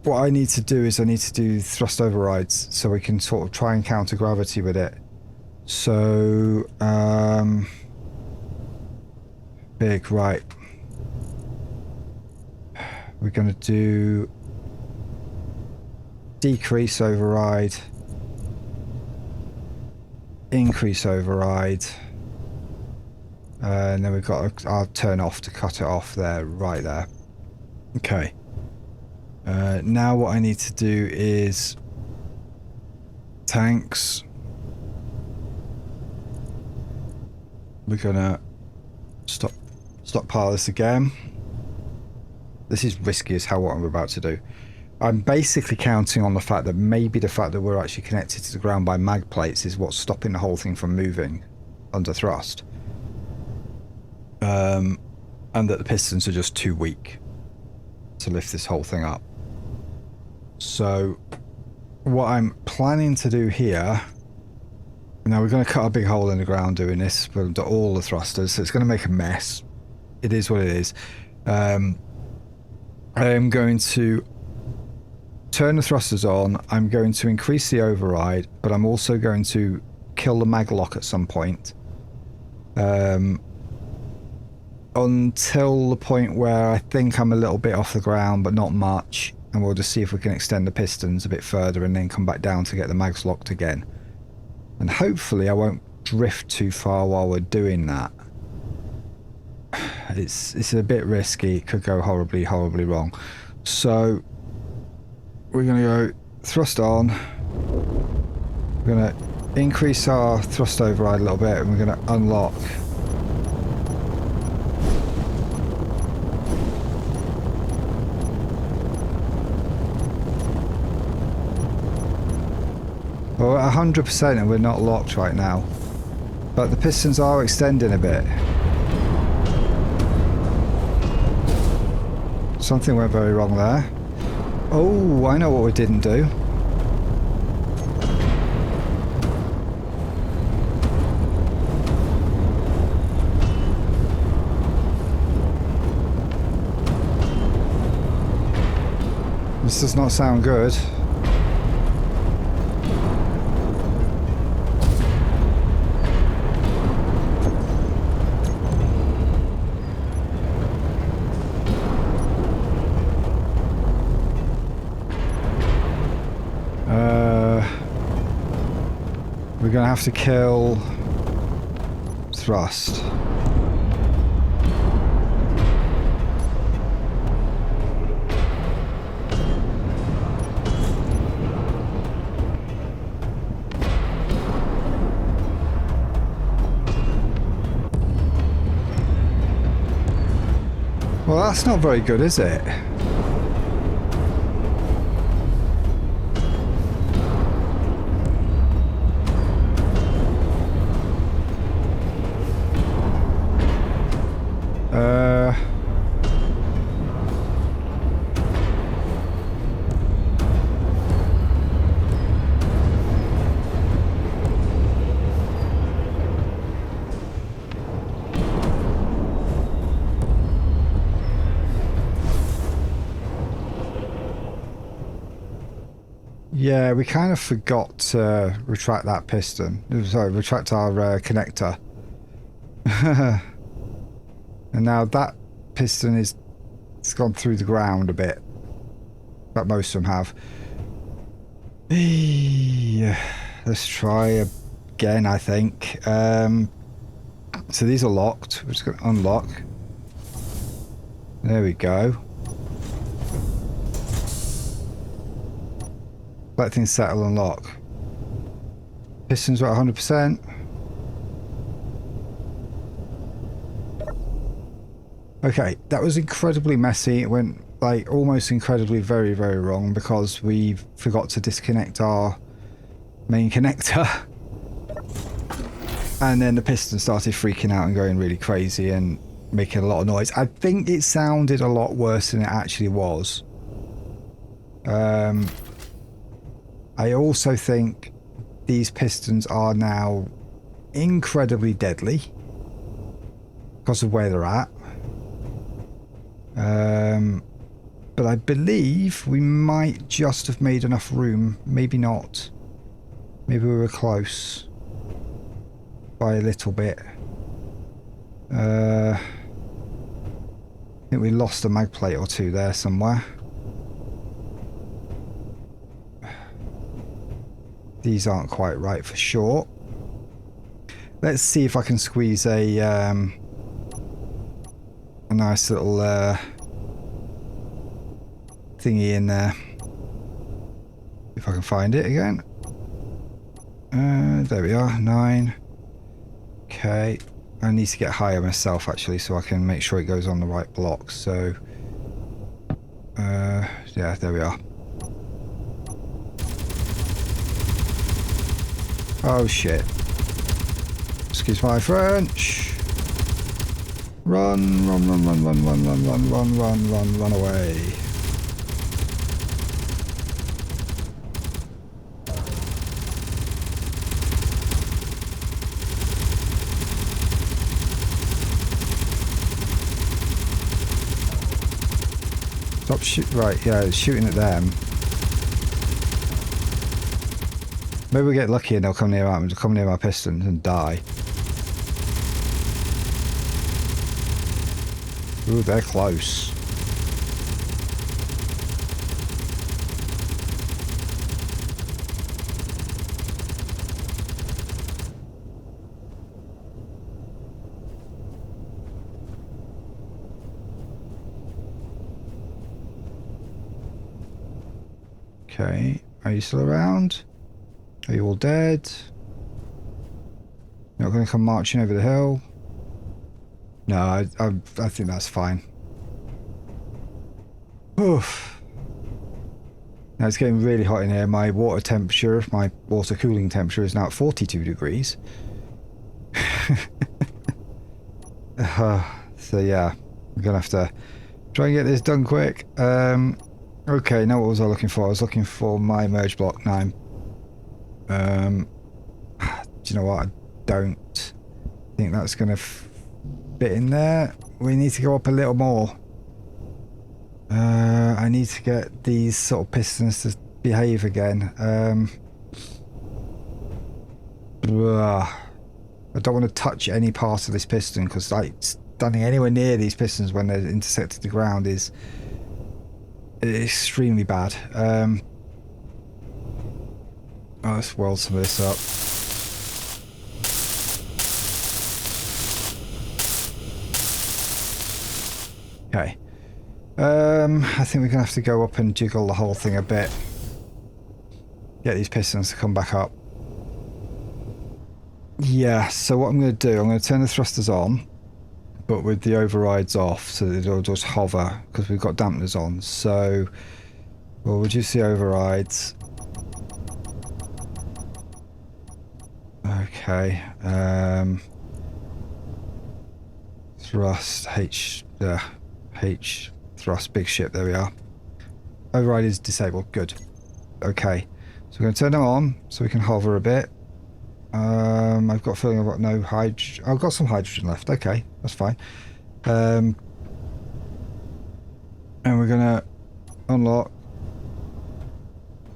what I need to do is I need to do thrust overrides so we can sort of try and counter gravity with it. So, big, right. We're going to do decrease override, increase override, and then we've got our turn off to cut it off there, right there. Okay. Now what I need to do is tanks. We're gonna stockpile this again. This is risky as hell what I'm about to do. I'm basically counting on the fact that maybe the fact that we're actually connected to the ground by mag plates is what's stopping the whole thing from moving under thrust. And that the pistons are just too weak to lift this whole thing up. So what I'm planning to do here, now we're going to cut a big hole in the ground doing this for all the thrusters, so it's going to make a mess. It is what it is. I am going to turn the thrusters on. I'm going to increase the override, but I'm also going to kill the maglock at some point. Until the point where I think I'm a little bit off the ground, but not much. And we'll just see if we can extend the pistons a bit further and then come back down to get the mags locked again. And hopefully I won't drift too far while we're doing that. It's a bit risky. It could go horribly, horribly wrong. So we're going to go thrust on. We're going to increase our thrust override a little bit, and we're going to unlock. We're at 100% and we're not locked right now. But the pistons are extending a bit. Something went very wrong there. Oh, I know what we didn't do. This does not sound good. We're going to have to kill thrust. Well, that's not very good, is it? Yeah, we kind of forgot to retract that piston. Sorry, retract our connector. And now that piston it's gone through the ground a bit. But most of them have. Let's try again, I think. So these are locked. We're just going to unlock. There we go. Let things settle and lock. Pistons are at 100%. Okay, that was incredibly messy. It went like almost incredibly very, very wrong because we forgot to disconnect our main connector. And then the piston started freaking out and going really crazy and making a lot of noise. I think it sounded a lot worse than it actually was. I also think these pistons are now incredibly deadly because of where they're at. But I believe we might just have made enough room. Maybe not. Maybe we were close by a little bit. I think we lost a mag plate or two there somewhere. These aren't quite right for sure. Let's see if I can squeeze a nice little thingy in there. If I can find it again. There we are, 9. Okay. I need to get higher myself actually so I can make sure it goes on the right block. So, yeah, there we are. Oh shit. Excuse my French. Run, run, run, run, run, run, run, run, run, run, run, run away. Stop shoot. Right, yeah, it's shooting at them. Maybe we get lucky and they'll come near my pistons and die. Ooh, they're close. Okay, are you still around? Are you all dead? You're not going to come marching over the hill? No, I think that's fine. Oof. Now it's getting really hot in here. My water temperature, my water cooling temperature is now at 42 degrees. So yeah, I'm going to have to try and get this done quick. Okay, now what was I looking for? I was looking for my merge block 9. Do you know what? I don't think that's going to fit in there. We need to go up a little more. I need to get these sort of pistons to behave again. I don't want to touch any part of this piston because like standing anywhere near these pistons when they're intersected the ground is extremely bad. Let's weld some of this up. Okay. I think we're going to have to go up and jiggle the whole thing a bit. Get these pistons to come back up. Yeah, so what I'm going to do, I'm going to turn the thrusters on, but with the overrides off, so that it'll just hover, because we've got dampeners on. So we'll reduce the overrides. Okay. Thrust, H thrust, big ship, there we are. Override is disabled, good. Okay, so we're going to turn them on, so we can hover a bit. I've got a feeling I've got no hydrogen. I've got some hydrogen left. Okay, that's fine. And we're gonna unlock.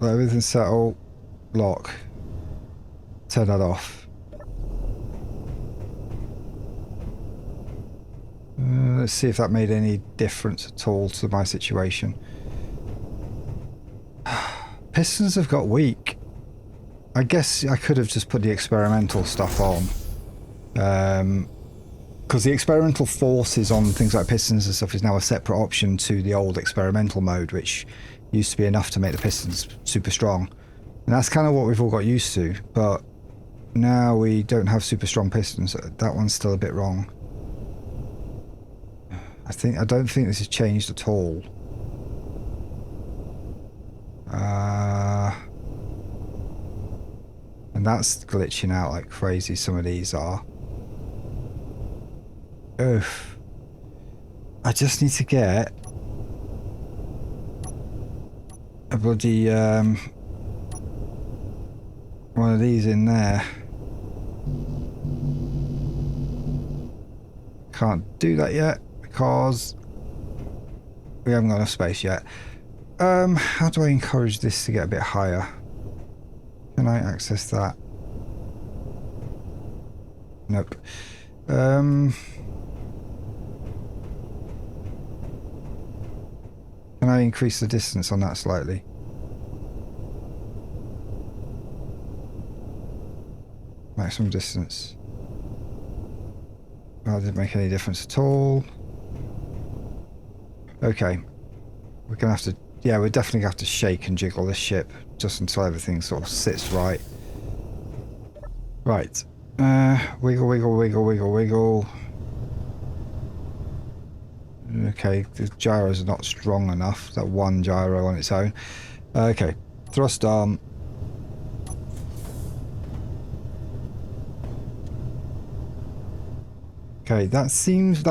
Let everything settle. Lock. Turn that off. Let's see if that made any difference at all to my situation. Pistons have got weak. I guess I could have just put the experimental stuff on. Because the experimental forces on things like pistons and stuff is now a separate option to the old experimental mode, which used to be enough to make the pistons super strong. And that's kind of what we've all got used to, but now we don't have super strong pistons. That one's still a bit wrong. I don't think this has changed at all. And that's glitching out like crazy, some of these are. Oof. I just need to get a bloody one of these in there. Can't do that yet because we haven't got enough space yet. How do I encourage this to get a bit higher? Can I access that? Nope. Can I increase the distance on that slightly? Maximum distance. That didn't make any difference at all. Okay. We're gonna have to, yeah, we're definitely gonna have to shake and jiggle this ship just until everything sort of sits right. Right. Wiggle, wiggle, wiggle, wiggle, wiggle. Okay, the gyros are not strong enough. That one gyro on its own. Okay, thrust arm. Okay, that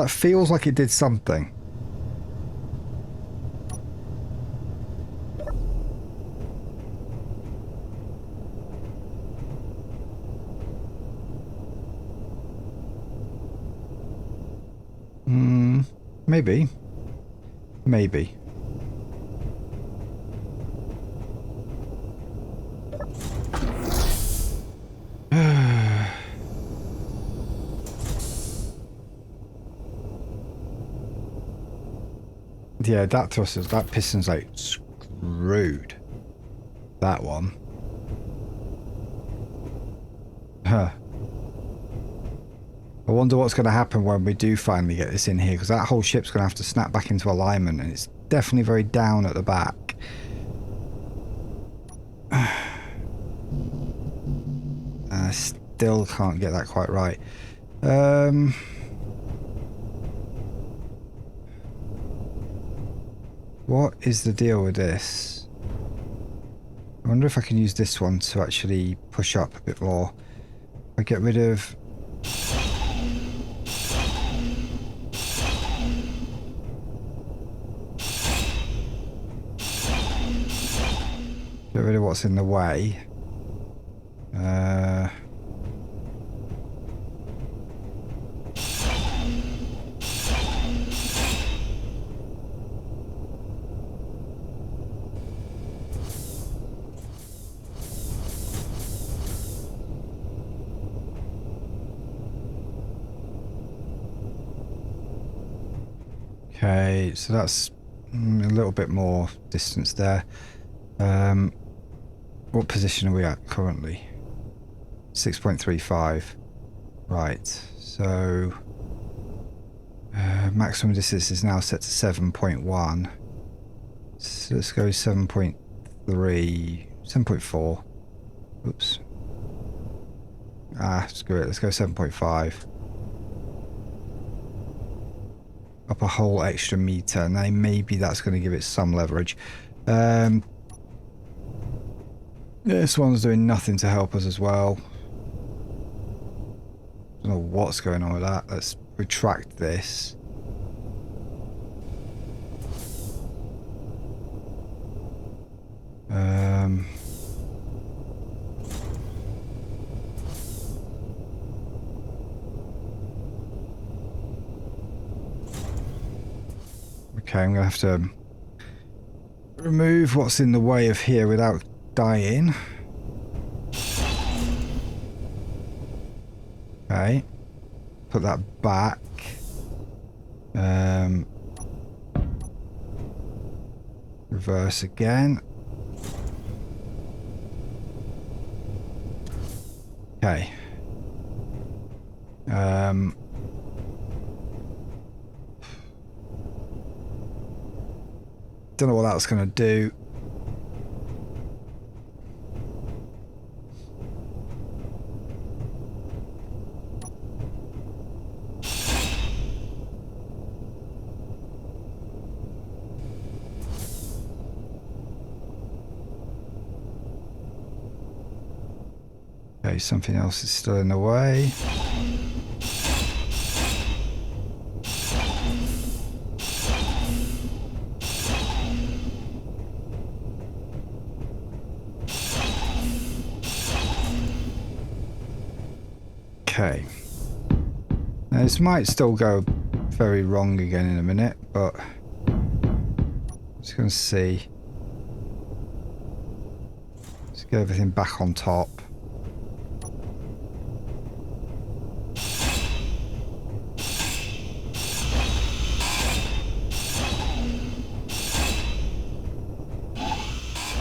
feels like it did something. Maybe. Maybe. Yeah, that thruster's, that piston's like screwed. That one. Huh. I wonder what's going to happen when we do finally get this in here, because that whole ship's going to have to snap back into alignment, and it's definitely very down at the back. I still can't get that quite right. What is the deal with this? I wonder if I can use this one to actually push up a bit more. I get rid of... Get rid of what's in the way. Okay, so that's a little bit more distance there. What position are we at currently? 6.35. Right, so maximum distance is now set to 7.1. So let's go 7.3, 7.4. Oops. Screw it, let's go 7.5. Up a whole extra meter, and then maybe that's going to give it some leverage. This one's doing nothing to help us as well. Don't know what's going on with that. Let's retract this. Okay, I'm going to have to remove what's in the way of here without dying. Okay. Put that back. Reverse again. Okay. Don't know what that's going to do. Okay, something else is still in the way. Okay. Now this might still go very wrong again in a minute, but just going to see. Let's get everything back on top.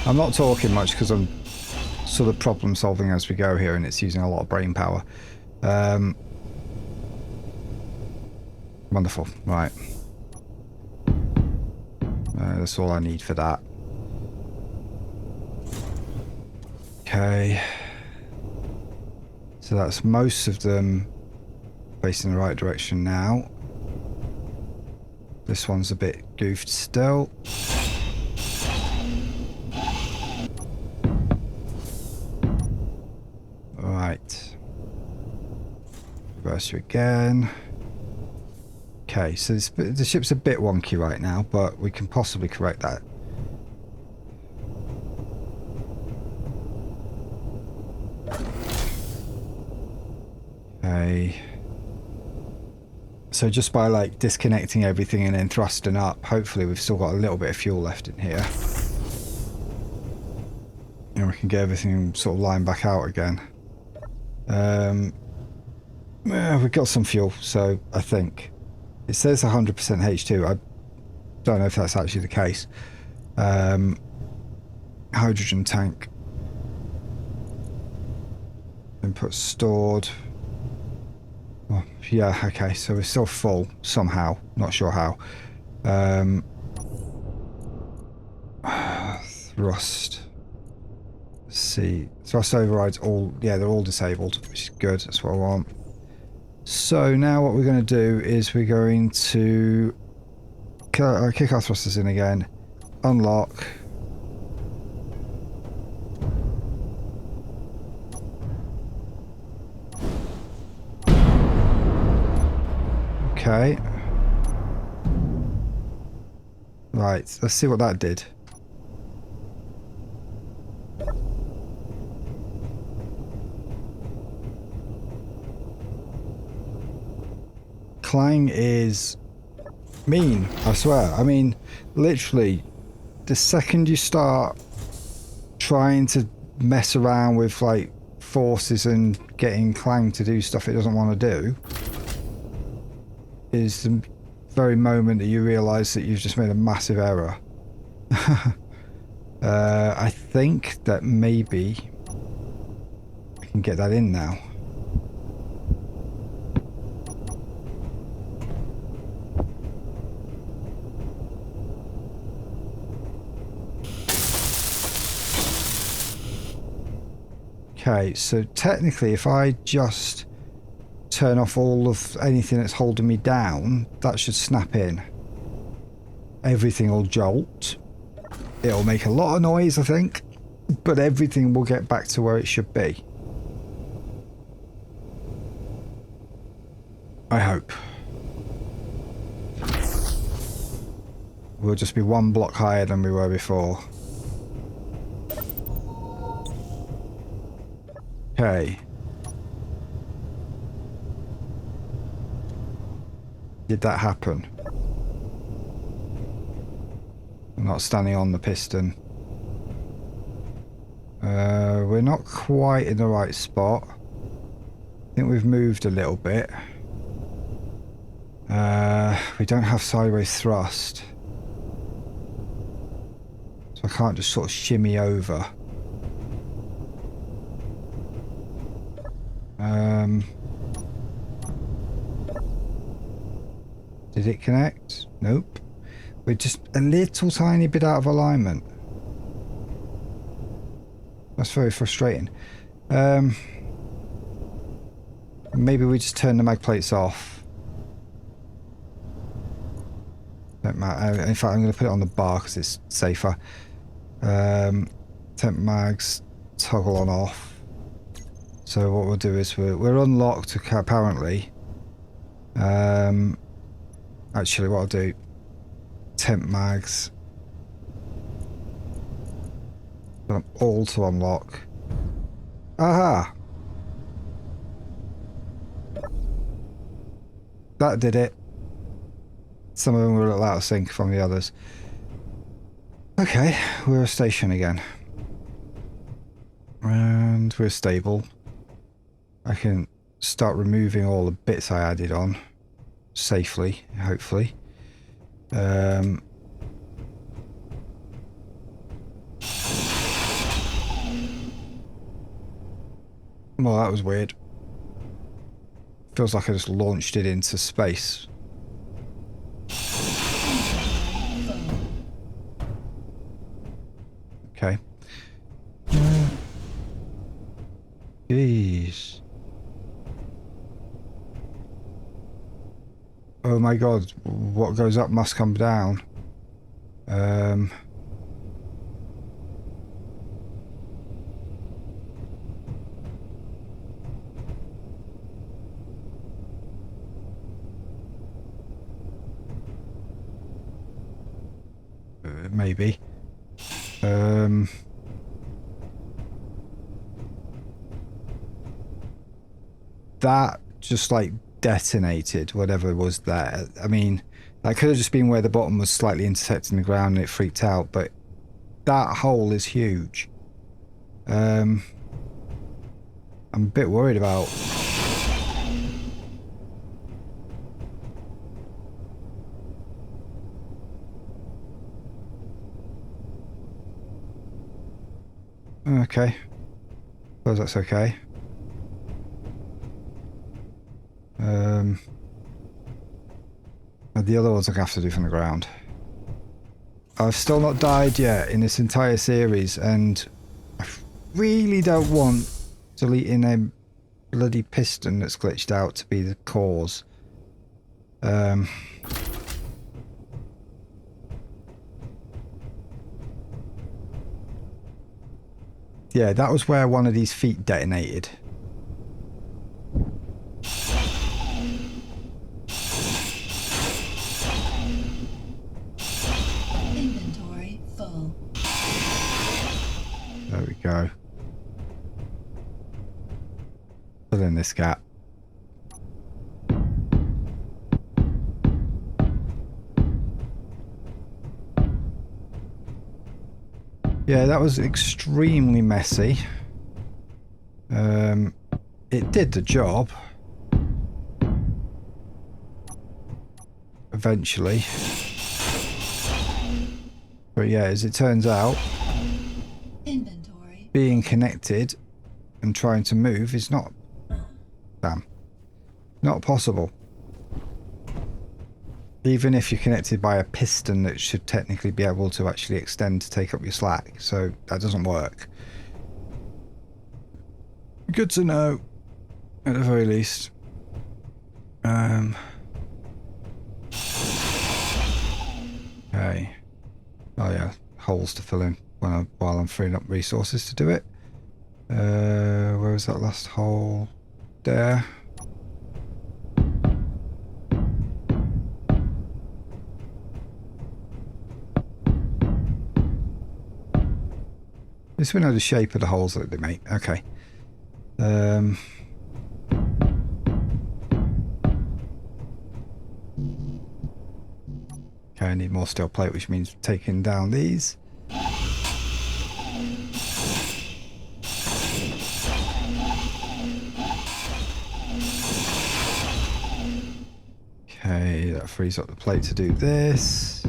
I'm not talking much because I'm sort of problem solving as we go here, and it's using a lot of brain power. Wonderful. Right. That's all I need for that. Okay. So that's most of them facing the right direction now. This one's a bit goofed still. Right. Reverse you again. Okay, so the ship's a bit wonky right now, but we can possibly correct that. Okay. So just by like disconnecting everything and then thrusting up, hopefully we've still got a little bit of fuel left in here. And we can get everything sort of lined back out again. We've got some fuel, so I think. It says 100% H2. Don't know if that's actually the case. Hydrogen tank. Input stored. Oh, yeah, okay, so we're still full somehow. Not sure how. Thrust. Let's see. Thrust overrides all... Yeah, they're all disabled, which is good. That's what I want. So now what we're going to do is we're going to kick our thrusters in again. Unlock. Okay. Right, let's see what that did. Klang is mean, I swear. I mean, literally, the second you start trying to mess around with, like, forces and getting Klang to do stuff it doesn't want to do, is the very moment that you realise that you've just made a massive error. I think that maybe I can get that in now. Okay, so technically if I just turn off all of anything that's holding me down, that should snap in. Everything will jolt. It'll make a lot of noise, I think, but everything will get back to where it should be. I hope. We'll just be one block higher than we were before. Okay. Did that happen? I'm not standing on the piston. We're not quite in the right spot. I think we've moved a little bit. We don't have sideways thrust. So I can't just sort of shimmy over. Did it connect? Nope. We're just a little tiny bit out of alignment. That's very frustrating. Maybe we just turn the mag plates off. Don't matter. In fact, I'm going to put it on the bar because it's safer. Temp mags, toggle on off. So what we'll do is we're unlocked apparently. Actually, what I'll do, temp mags, all to unlock. Aha! That did it. Some of them were a little out of sync from the others. Okay, we're a station again. And we're stable. I can start removing all the bits I added on safely, hopefully. Well, that was weird. Feels like I just launched it into space. Okay. Jeez. Oh my god, what goes up must come down. Maybe. That just like detonated whatever was there. I mean, that could have just been where the bottom was slightly intersecting the ground and it freaked out, but that hole is huge. I'm a bit worried about... Okay. Suppose that's okay. And the other ones I have to do from the ground. I've still not died yet in this entire series, and I really don't want deleting a bloody piston that's glitched out to be the cause. Yeah, that was where one of these feet detonated. Inventory full. There we go. Fill in this gap. Yeah, that was extremely messy. It did the job. Eventually. But yeah, as it turns out, Inventory. being connected and trying to move is not... Damn. Not possible. Even if you're connected by a piston that should technically be able to actually extend to take up your slack. So that doesn't work. Good to know, at the very least. Okay. Oh yeah, holes to fill in while I'm freeing up resources to do it. Where was that last hole? There. This one knows the shape of the holes that they make. Okay. Okay, I need more steel plate, which means taking down these. Okay, that frees up the plate to do this.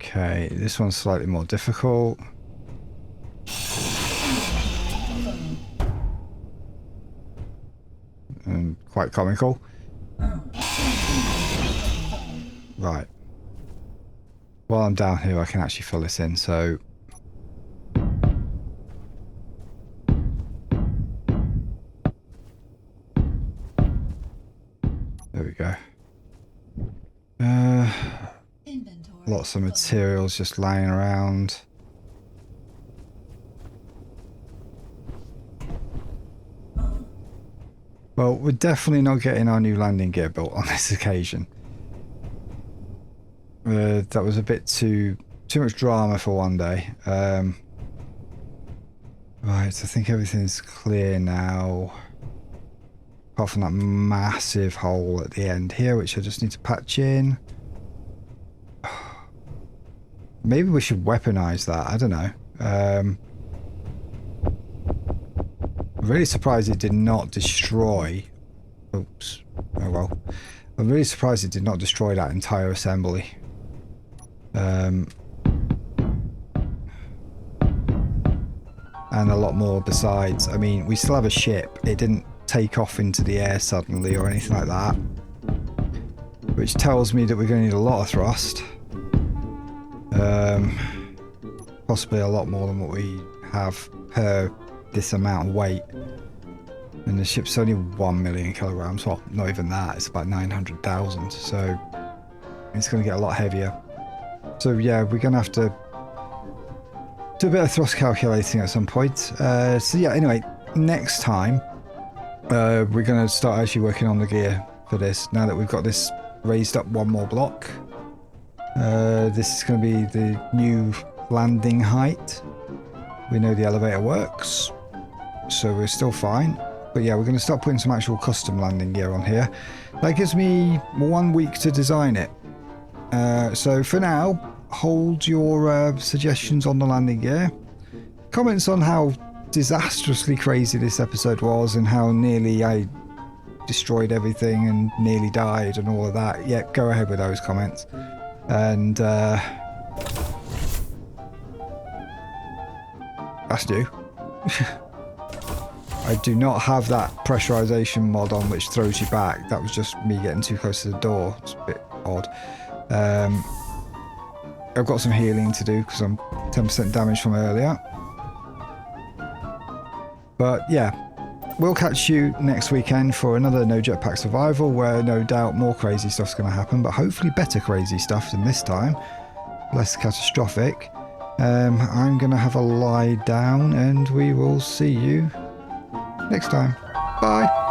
Okay, this one's slightly more difficult. And quite comical. Right. While I'm down here, I can actually fill this in, so... There we go. Lots of materials just lying around. Well, we're definitely not getting our new landing gear built on this occasion. That was a bit too much drama for one day. Right, I think everything's clear now. Apart from that massive hole at the end here, which I just need to patch in. Maybe we should weaponize that. I don't know. I'm really surprised it did not destroy... Oops. Oh well. I'm really surprised it did not destroy that entire assembly. And a lot more besides. I mean, we still have a ship. It didn't take off into the air suddenly or anything like that. Which tells me that we're going to need a lot of thrust. Possibly a lot more than what we have per this amount of weight. And the ship's only 1 million kilograms. Well, not even that. It's about 900,000. So it's going to get a lot heavier. So yeah, we're going to have to do a bit of thrust calculating at some point. So yeah, anyway, next time we're going to start actually working on the gear for this. Now that we've got this raised up one more block. This is going to be the new landing height. We know the elevator works, so we're still fine. But yeah, we're going to start putting some actual custom landing gear on here. That gives me 1 week to design it. So for now, hold your suggestions on the landing gear. Comments on how disastrously crazy this episode was and how nearly I destroyed everything and nearly died and all of that. Yeah, go ahead with those comments. And that's new. I do not have that pressurization mod on which throws you back. That was just me getting too close to the door. It's a bit odd. I've got some healing to do because I'm 10% damage from earlier. But yeah, we'll catch you next weekend for another No Jetpack Survival, where no doubt more crazy stuff's going to happen, but hopefully better crazy stuff than this time. Less catastrophic. I'm going to have a lie down and we will see you next time. Bye.